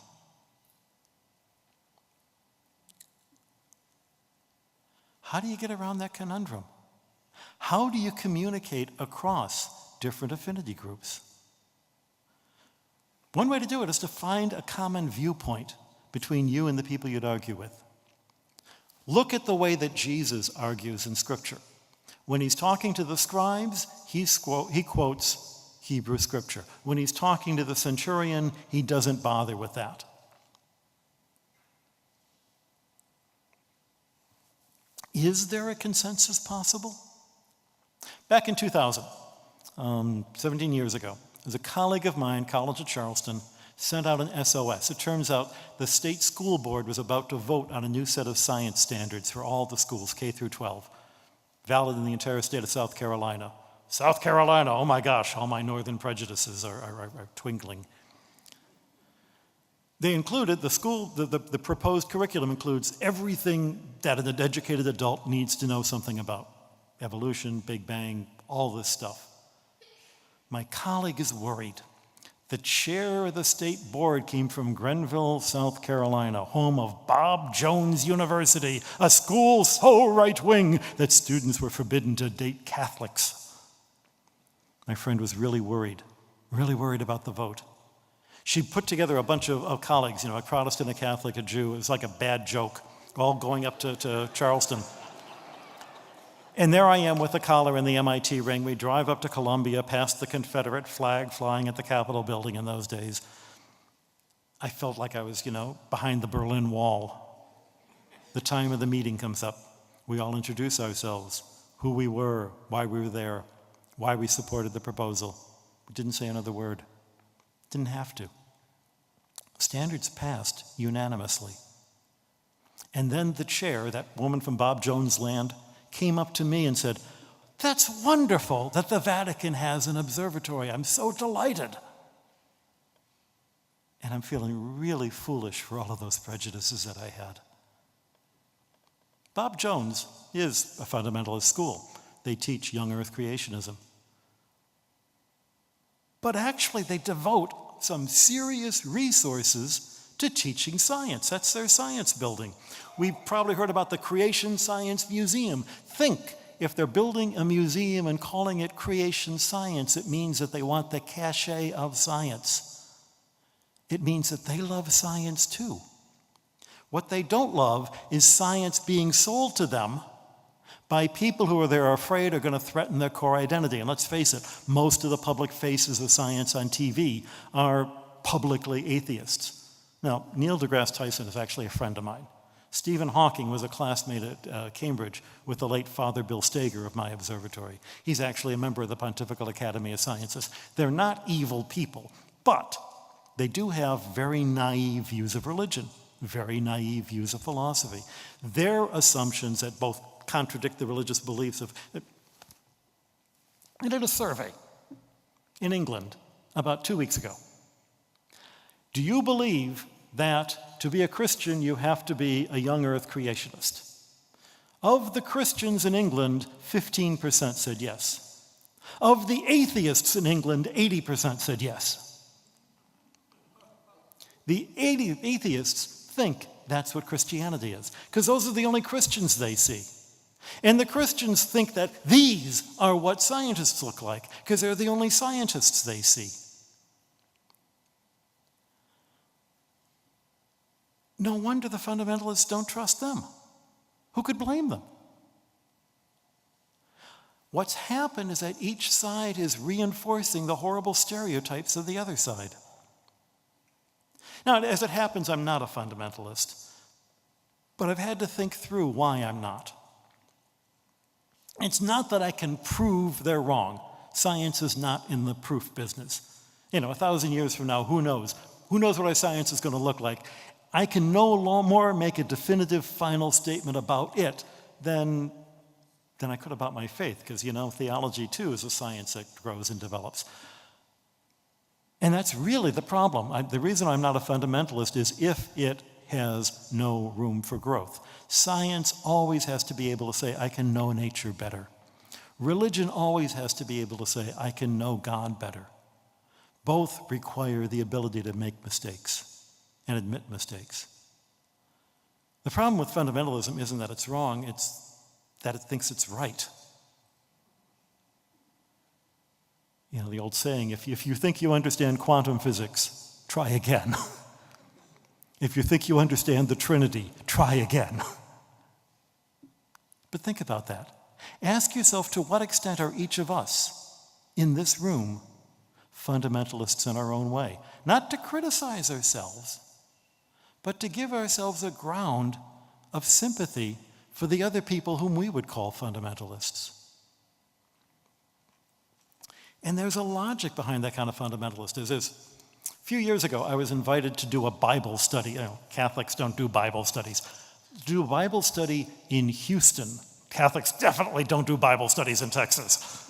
How do you get around that conundrum? How do you communicate across different affinity groups? One way to do it is to find a common viewpoint between you and the people you'd argue with. Look at the way that Jesus argues in Scripture. When he's talking to the scribes, he quotes Hebrew Scripture. When he's talking to the centurion, he doesn't bother with that. Is there a consensus possible? Back in 2000, 17 years ago, there's a colleague of mine, College of Charleston, sent out an SOS. It turns out the state school board was about to vote on a new set of science standards for all the schools, K through 12, valid in the entire state of South Carolina. South Carolina, oh my gosh, all my northern prejudices are twinkling. They included, the proposed curriculum includes everything that an educated adult needs to know something about. Evolution, Big Bang, all this stuff. My colleague is worried. The chair of the state board came from Grenville, South Carolina, home of Bob Jones University, a school so right-wing that students were forbidden to date Catholics. My friend was really worried about the vote. She put together a bunch of colleagues, a Protestant, a Catholic, a Jew. It was like a bad joke, all going up to Charleston. And there I am with the collar and the MIT ring. We drive up to Columbia past the Confederate flag flying at the Capitol building in those days. I felt like I was, behind the Berlin Wall. The time of the meeting comes up. We all introduce ourselves, who we were, why we were there, why we supported the proposal. We didn't say another word. Didn't have to. Standards passed unanimously. And then the chair, that woman from Bob Jones' land, came up to me and said, "That's wonderful that the Vatican has an observatory. I'm so delighted." And I'm feeling really foolish for all of those prejudices that I had. Bob Jones is a fundamentalist school. They teach young earth creationism. But actually, they devote some serious resources to teaching science. That's their science building. We've probably heard about the Creation Science Museum. Think, if they're building a museum and calling it Creation Science, it means that they want the cachet of science. It means that they love science too. What they don't love is science being sold to them by people who they're afraid are going to threaten their core identity. And let's face it, most of the public faces of science on TV are publicly atheists. Now, Neil deGrasse Tyson is actually a friend of mine. Stephen Hawking was a classmate at Cambridge with the late Father Bill Stager of my observatory. He's actually a member of the Pontifical Academy of Sciences. They're not evil people, but they do have very naive views of religion, very naive views of philosophy. Their assumptions that both contradict the religious beliefs of... I did a survey in England about 2 weeks ago. Do you believe that to be a Christian, you have to be a young earth creationist? Of the Christians in England, 15% said yes. Of the atheists in England, 80% said yes. The atheists think that's what Christianity is, because those are the only Christians they see. And the Christians think that these are what scientists look like, because they're the only scientists they see. No wonder the fundamentalists don't trust them. Who could blame them? What's happened is that each side is reinforcing the horrible stereotypes of the other side. Now, as it happens, I'm not a fundamentalist, but I've had to think through why I'm not. It's not that I can prove they're wrong. Science is not in the proof business. 1,000 years from now, who knows? Who knows what our science is going to look like? I can no more make a definitive final statement about it than I could about my faith, because, theology too is a science that grows and develops. And that's really the problem. The reason I'm not a fundamentalist is if it has no room for growth. Science always has to be able to say, I can know nature better. Religion always has to be able to say, I can know God better. Both require the ability to make mistakes and admit mistakes. The problem with fundamentalism isn't that it's wrong, it's that it thinks it's right. The old saying, if you think you understand quantum physics, try again. If you think you understand the Trinity, try again. But think about that. Ask yourself, to what extent are each of us in this room fundamentalists in our own way? Not to criticize ourselves, but to give ourselves a ground of sympathy for the other people whom we would call fundamentalists. And there's a logic behind that kind of fundamentalist. A few years ago, I was invited to do a Bible study. Catholics don't do Bible studies. To do a Bible study in Houston. Catholics definitely don't do Bible studies in Texas.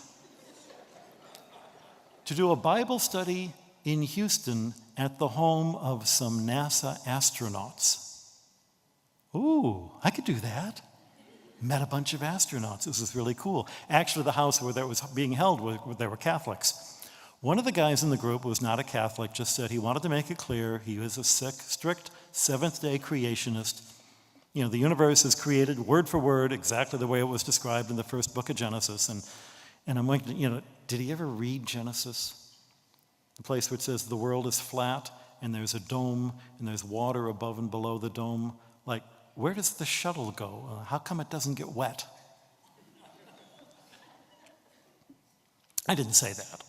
To do a Bible study in Houston at the home of some NASA astronauts. Ooh, I could do that. Met a bunch of astronauts. This was really cool. Actually, the house where that was being held, there were Catholics. One of the guys in the group was not a Catholic, just said he wanted to make it clear he was a strict Seventh-day creationist. The universe is created word for word exactly the way it was described in the first book of Genesis. And I'm like, did he ever read Genesis? The place where it says the world is flat and there's a dome and there's water above and below the dome. Like, where does the shuttle go? How come it doesn't get wet? I didn't say that.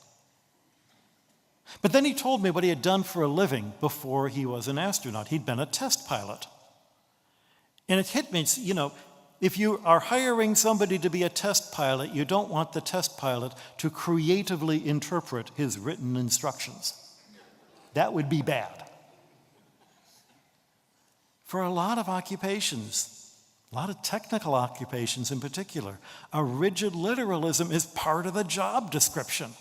But then he told me what he had done for a living before he was an astronaut. He'd been a test pilot. And it hit me, you know, if you are hiring somebody to be a test pilot, you don't want the test pilot to creatively interpret his written instructions. That would be bad. For a lot of occupations, a lot of technical occupations in particular, a rigid literalism is part of the job description.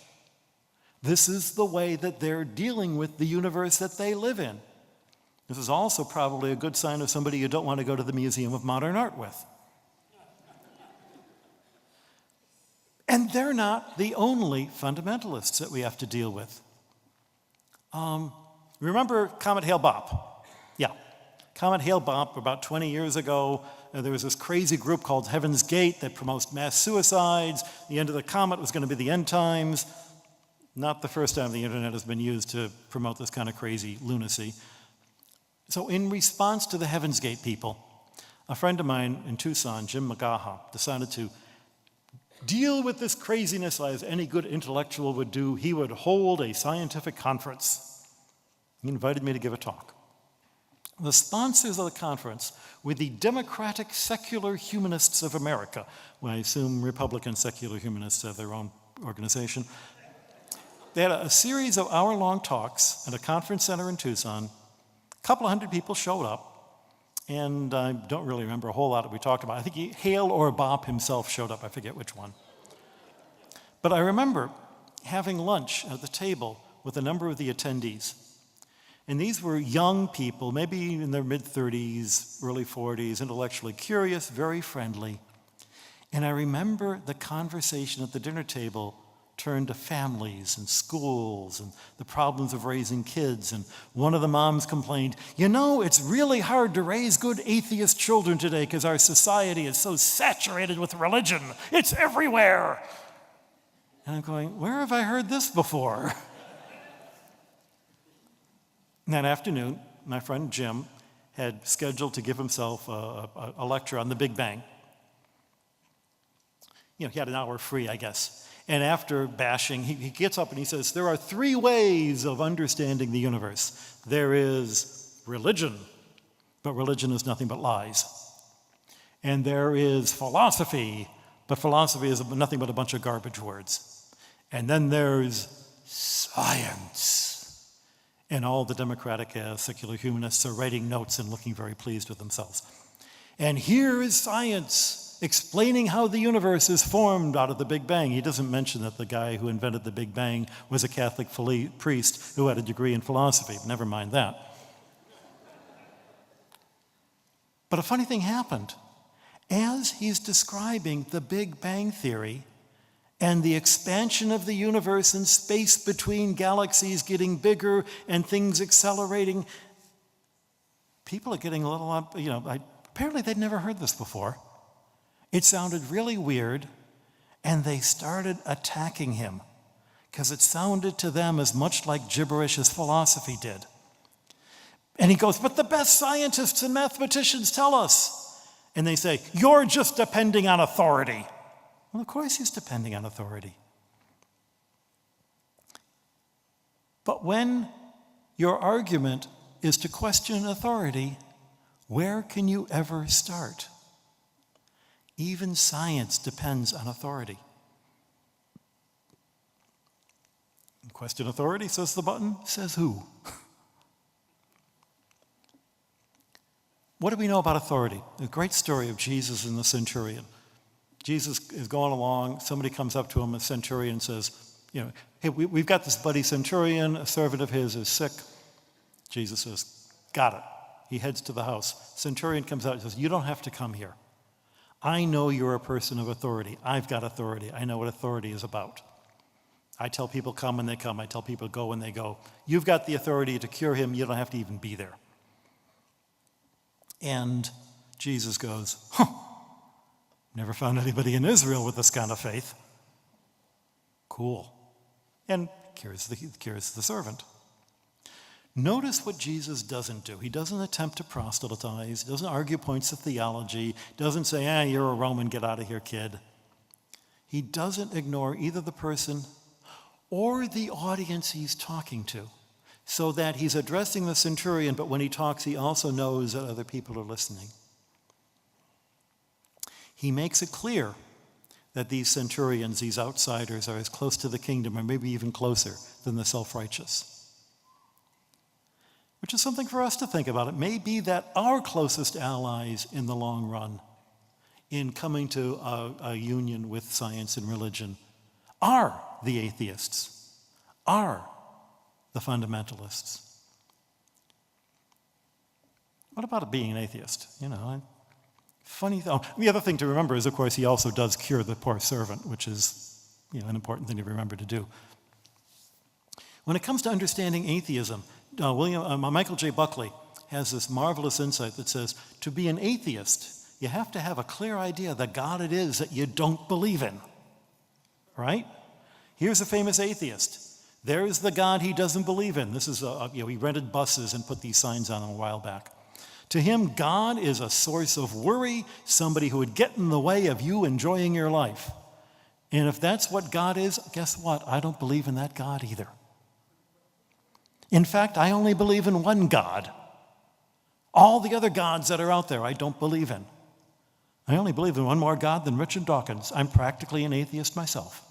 This is the way that they're dealing with the universe that they live in. This is also probably a good sign of somebody you don't want to go to the Museum of Modern Art with. And they're not the only fundamentalists that we have to deal with. Remember Comet Hale-Bopp? Yeah. Comet Hale-Bopp, about 20 years ago, there was this crazy group called Heaven's Gate that promotes mass suicides. The end of the comet was going to be the end times. Not the first time the internet has been used to promote this kind of crazy lunacy. So in response to the Heaven's Gate people, a friend of mine in Tucson, Jim McGaha, decided to deal with this craziness as any good intellectual would do. He would hold a scientific conference. He invited me to give a talk. The sponsors of the conference were the Democratic Secular Humanists of America. Well, I assume Republican Secular Humanists have their own organization. They had a series of hour-long talks at a conference center in Tucson. A couple of hundred people showed up, and I don't really remember a whole lot that we talked about. I think Hale or Bopp himself showed up. I forget which one. But I remember having lunch at the table with a number of the attendees. And these were young people, maybe in their mid-30s, early 40s, intellectually curious, very friendly. And I remember the conversation at the dinner table turned to families and schools and the problems of raising kids. And one of the moms complained, you know, it's really hard to raise good atheist children today because our society is so saturated with religion. It's everywhere. And I'm going, where have I heard this before? That afternoon, my friend Jim had scheduled to give himself a lecture on the Big Bang. You know, he had an hour free, I guess. And after bashing, he gets up and he says, there are 3 ways of understanding the universe. There is religion, but religion is nothing but lies. And there is philosophy, but philosophy is nothing but a bunch of garbage words. And then there's science. And all the democratic secular humanists are writing notes and looking very pleased with themselves. And here is science explaining how the universe is formed out of the Big Bang. He doesn't mention that the guy who invented the Big Bang was a Catholic priest who had a degree in philosophy. Never mind that. But a funny thing happened. As he's describing the Big Bang theory and the expansion of the universe and space between galaxies getting bigger and things accelerating, people are getting a little, apparently they'd never heard this before. It sounded really weird, and they started attacking him because it sounded to them as much like gibberish as philosophy did. And he goes, but the best scientists and mathematicians tell us. And they say, you're just depending on authority. Well, of course he's depending on authority. But when your argument is to question authority, where can you ever start? Even science depends on authority. Question authority, says the button, says who? What do we know about authority? A great story of Jesus and the Centurion. Jesus is going along, somebody comes up to him, a Centurion says, hey, we've got this buddy Centurion, a servant of his is sick. Jesus says, got it. He heads to the house. Centurion comes out and says, you don't have to come here. I know you're a person of authority. I've got authority. I know what authority is about. I tell people come when they come. I tell people go when they go. You've got the authority to cure him. You don't have to even be there. And Jesus goes, never found anybody in Israel with this kind of faith. Cool. And cures the servant. Notice what Jesus doesn't do. He doesn't attempt to proselytize, doesn't argue points of theology, doesn't say, you're a Roman, get out of here, kid. He doesn't ignore either the person or the audience he's talking to, so that he's addressing the centurion, but when he talks, he also knows that other people are listening. He makes it clear that these centurions, these outsiders, are as close to the kingdom, or maybe even closer, than the self-righteous. Which is something for us to think about. It may be that our closest allies in the long run, in coming to a union with science and religion, are the atheists, are the fundamentalists. What about it being an atheist? Funny thing. The other thing to remember is, of course, he also does cure the poor servant, which is an important thing to remember to do. When it comes to understanding atheism, Michael J. Buckley has this marvelous insight that says, to be an atheist, you have to have a clear idea of the God it is that you don't believe in. Right? Here's a famous atheist. There's the God he doesn't believe in. This is, he rented buses and put these signs on them a while back. To him, God is a source of worry, somebody who would get in the way of you enjoying your life. And if that's what God is, guess what? I don't believe in that God either. In fact, I only believe in one God. All the other gods that are out there, I don't believe in. I only believe in one more God than Richard Dawkins. I'm practically an atheist myself.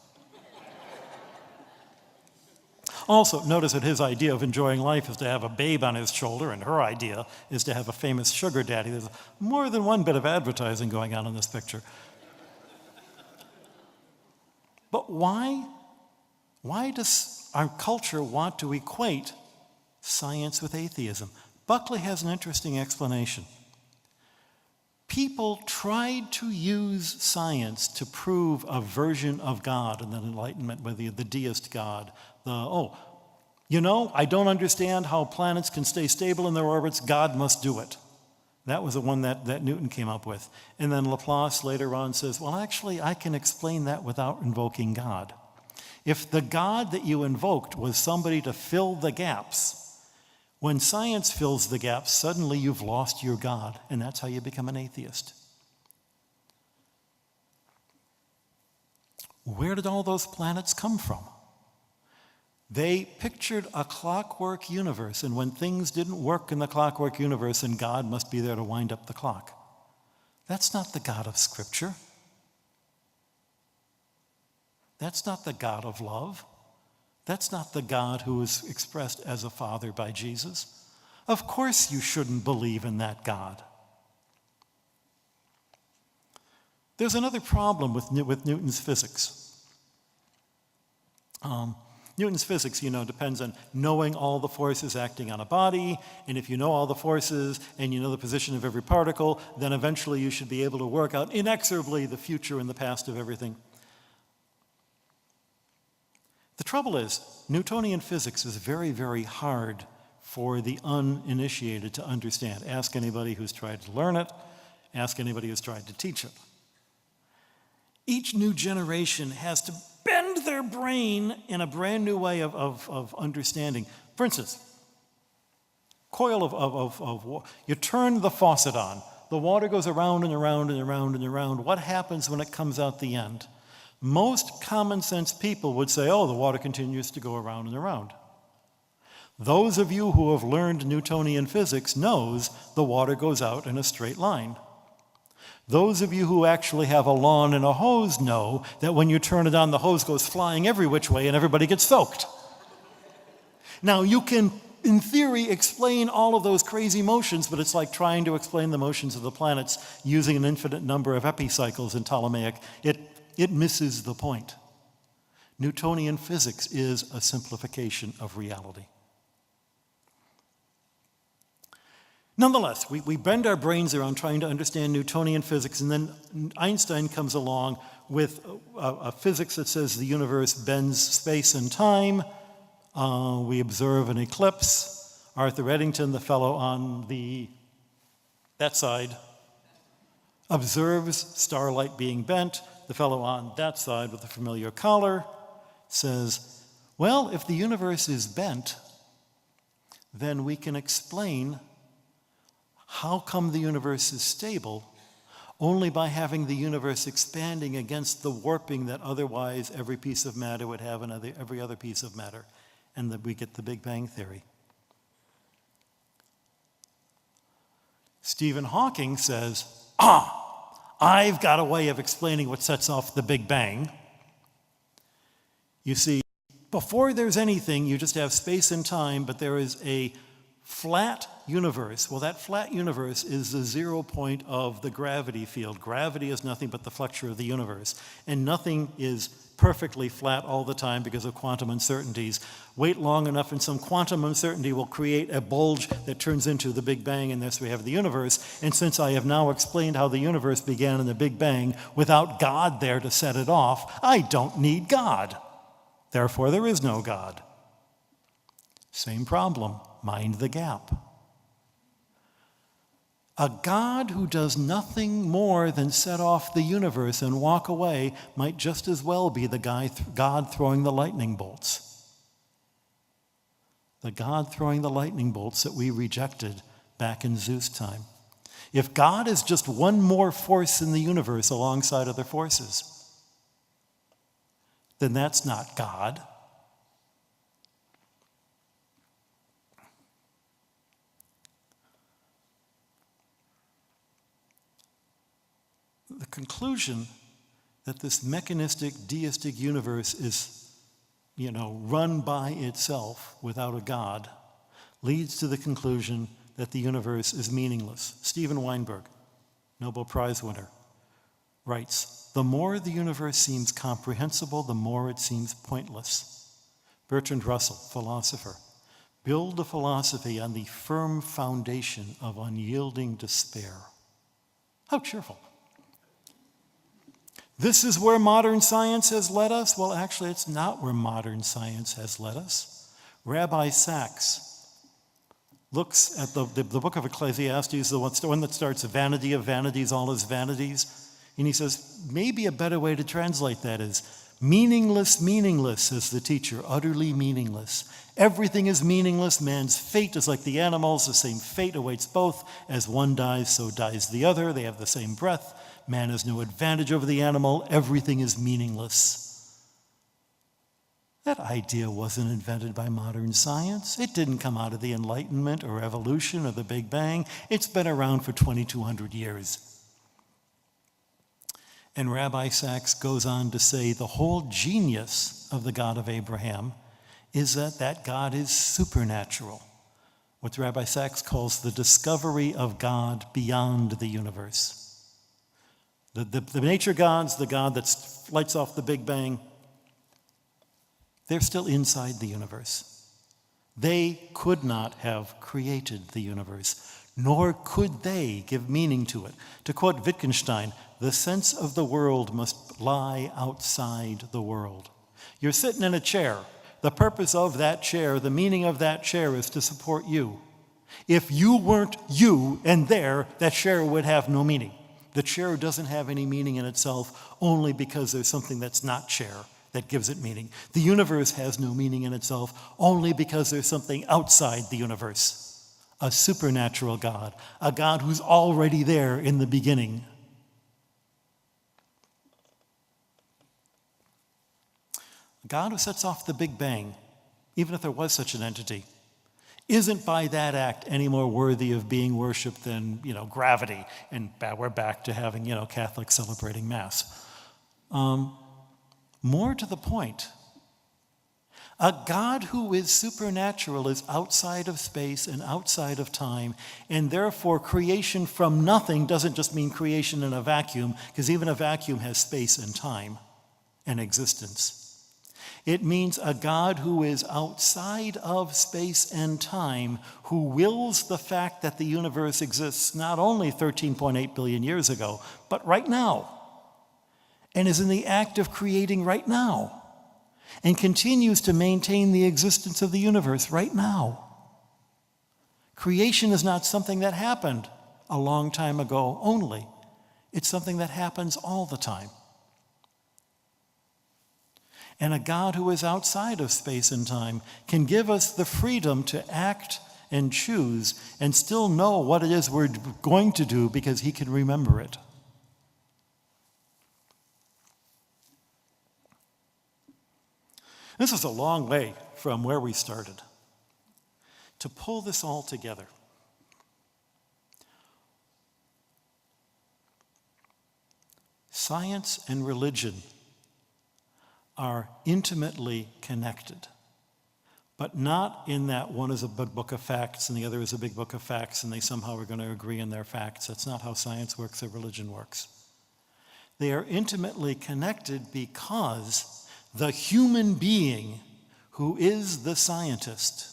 Also, notice that his idea of enjoying life is to have a babe on his shoulder, and her idea is to have a famous sugar daddy. There's more than one bit of advertising going on in this picture. But why does our culture want to equate science with atheism? Buckley has an interesting explanation. People tried to use science to prove a version of God in the Enlightenment, whether the deist God, I don't understand how planets can stay stable in their orbits, God must do it. That was the one that Newton came up with. And then Laplace later on says, well, actually, I can explain that without invoking God. If the God that you invoked was somebody to fill the gaps, when science fills the gaps, suddenly you've lost your God, and that's how you become an atheist. Where did all those planets come from? They pictured a clockwork universe, and when things didn't work in the clockwork universe, and God must be there to wind up the clock. That's not the God of Scripture. That's not the God of love. That's not the God who is expressed as a father by Jesus. Of course you shouldn't believe in that God. There's another problem with Newton's physics. Newton's physics, depends on knowing all the forces acting on a body, and if you know all the forces and you know the position of every particle, then eventually you should be able to work out inexorably the future and the past of everything. The trouble is, Newtonian physics is very, very hard for the uninitiated to understand. Ask anybody who's tried to learn it. Ask anybody who's tried to teach it. Each new generation has to bend their brain in a brand new way of understanding. For instance, coil of you turn the faucet on. The water goes around and around and around and around. What happens when it comes out the end? Most common sense people would say, the water continues to go around and around. Those of you who have learned Newtonian physics knows the water goes out in a straight line. Those of you who actually have a lawn and a hose know that when you turn it on, the hose goes flying every which way and everybody gets soaked. Now, you can, in theory, explain all of those crazy motions, but it's like trying to explain the motions of the planets using an infinite number of epicycles in Ptolemaic. It misses the point. Newtonian physics is a simplification of reality. Nonetheless, we bend our brains around trying to understand Newtonian physics, and then Einstein comes along with a physics that says the universe bends space and time. We observe an eclipse. Arthur Eddington, the fellow on that side, observes starlight being bent. The fellow on that side with the familiar collar says, well, if the universe is bent, then we can explain how come the universe is stable only by having the universe expanding against the warping that otherwise every piece of matter would have in every other piece of matter, and that we get the Big Bang Theory. Stephen Hawking says, I've got a way of explaining what sets off the Big Bang. You see, before there's anything, you just have space and time, but there is a flat universe. Well, that flat universe is the 0 point of the gravity field. Gravity is nothing but the flexure of the universe. And nothing is perfectly flat all the time because of quantum uncertainties. Wait long enough and some quantum uncertainty will create a bulge that turns into the Big Bang, and thus we have the universe. And since I have now explained how the universe began in the Big Bang without God there to set it off, I don't need God. Therefore, there is no God. Same problem. Mind the gap. A God who does nothing more than set off the universe and walk away might just as well be the God throwing the lightning bolts. The God throwing the lightning bolts that we rejected back in Zeus time. If God is just one more force in the universe alongside other forces, then that's not God. The conclusion that this mechanistic, deistic universe is, run by itself without a God leads to the conclusion that the universe is meaningless. Steven Weinberg, Nobel Prize winner, writes, "The more the universe seems comprehensible, the more it seems pointless." Bertrand Russell, philosopher, "Build a philosophy on the firm foundation of unyielding despair." How cheerful. This is where modern science has led us? Well, actually, it's not where modern science has led us. Rabbi Sachs looks at the book of Ecclesiastes, the one that starts, "Vanity of vanities, all is vanities." And he says, maybe a better way to translate that is, meaningless, meaningless, says the teacher, utterly meaningless. Everything is meaningless. Man's fate is like the animals. The same fate awaits both. As one dies, so dies the other. They have the same breath. Man has no advantage over the animal. Everything is meaningless. That idea wasn't invented by modern science. It didn't come out of the Enlightenment or evolution or the Big Bang. It's been around for 2,200 years. And Rabbi Sachs goes on to say the whole genius of the God of Abraham is that God is supernatural. What Rabbi Sachs calls the discovery of God beyond the universe. The nature gods, the God that lights off the Big Bang, they're still inside the universe. They could not have created the universe, nor could they give meaning to it. To quote Wittgenstein, the sense of the world must lie outside the world. You're sitting in a chair. The purpose of that chair, the meaning of that chair is to support you. If you weren't you and there, that chair would have no meaning. The chair doesn't have any meaning in itself only because there's something that's not chair that gives it meaning. The universe has no meaning in itself only because there's something outside the universe. A supernatural God, a God who's already there in the beginning. A God who sets off the Big Bang, even if there was such an entity, isn't by that act any more worthy of being worshipped than, gravity. And we're back to having, Catholics celebrating Mass. More to the point, a God who is supernatural is outside of space and outside of time, and therefore creation from nothing doesn't just mean creation in a vacuum, because even a vacuum has space and time and existence. It means a God who is outside of space and time, who wills the fact that the universe exists not only 13.8 billion years ago, but right now, and is in the act of creating right now, and continues to maintain the existence of the universe right now. Creation is not something that happened a long time ago only. It's something that happens all the time. And a God who is outside of space and time can give us the freedom to act and choose and still know what it is we're going to do because he can remember it. This is a long way from where we started. To pull this all together, science and religion are intimately connected, but not in that one is a big book of facts and the other is a big book of facts and they somehow are going to agree in their facts. That's not how science works or religion works. They are intimately connected because the human being who is the scientist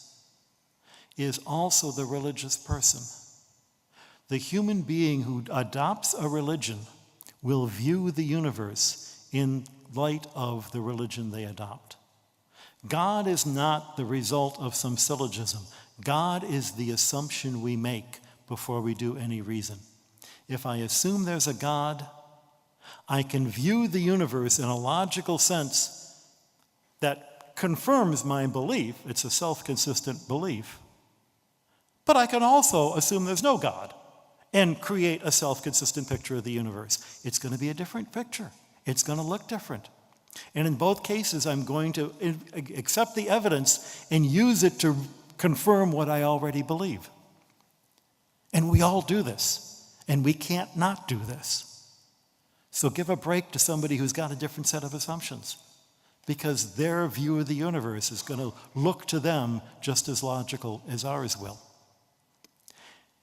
is also the religious person. The human being who adopts a religion will view the universe in light of the religion they adopt. God is not the result of some syllogism. God is the assumption we make before we do any reason. If I assume there's a God, I can view the universe in a logical sense that confirms my belief. It's a self-consistent belief. But I can also assume there's no God and create a self-consistent picture of the universe. It's going to be a different picture. It's going to look different. And in both cases, I'm going to accept the evidence and use it to confirm what I already believe. And we all do this, and we can't not do this. So give a break to somebody who's got a different set of assumptions, because their view of the universe is going to look to them just as logical as ours will.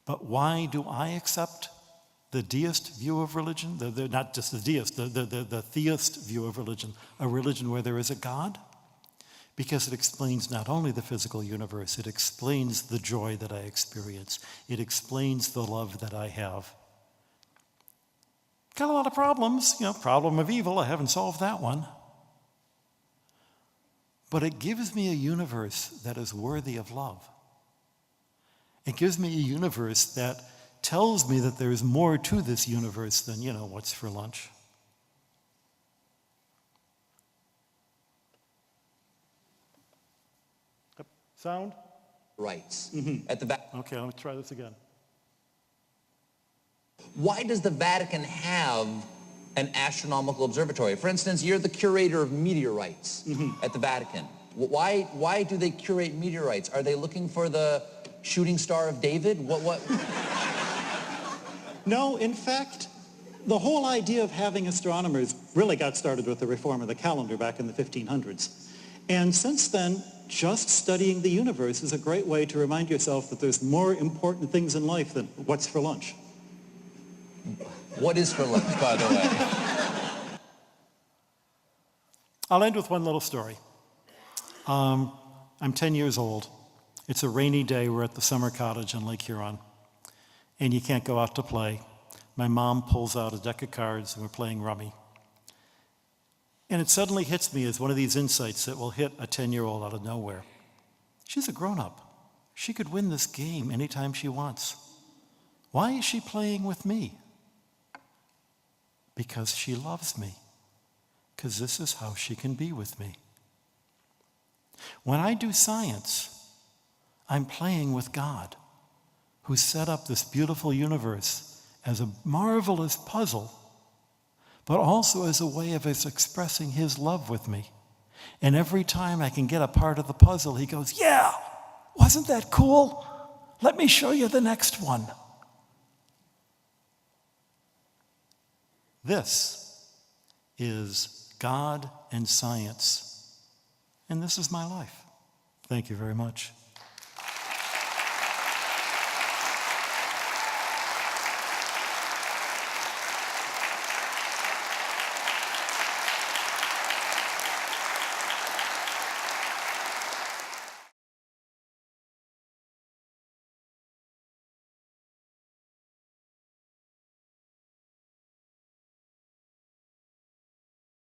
But why do I accept the deist view of religion? Not just the deist, the theist view of religion, a religion where there is a God? Because it explains not only the physical universe, it explains the joy that I experience. It explains the love that I have. Got a lot of problems, problem of evil, I haven't solved that one. But it gives me a universe that is worthy of love. It gives me a universe that tells me that there's more to this universe than, what's for lunch. Sound? Rights. At the Okay, let me try this again. Why does the Vatican have an astronomical observatory? For instance, you're the curator of meteorites at the Vatican. Why do they curate meteorites? Are they looking for the shooting star of David? What? No, in fact, the whole idea of having astronomers really got started with the reform of the calendar back in the 1500s. And since then, just studying the universe is a great way to remind yourself that there's more important things in life than what's for lunch. What is for lunch, by the way? I'll end with one little story. I'm 10 years old. It's a rainy day. We're at the summer cottage on Lake Huron. And you can't go out to play. My mom pulls out a deck of cards and we're playing rummy. And it suddenly hits me as one of these insights that will hit a 10-year-old out of nowhere. She's a grown-up. She could win this game anytime she wants. Why is she playing with me? Because she loves me. Because this is how she can be with me. When I do science, I'm playing with God, who set up this beautiful universe as a marvelous puzzle, but also as a way of expressing his love with me. And every time I can get a part of the puzzle, he goes, "Yeah, wasn't that cool? Let me show you the next one." This is God and science, and this is my life. Thank you very much.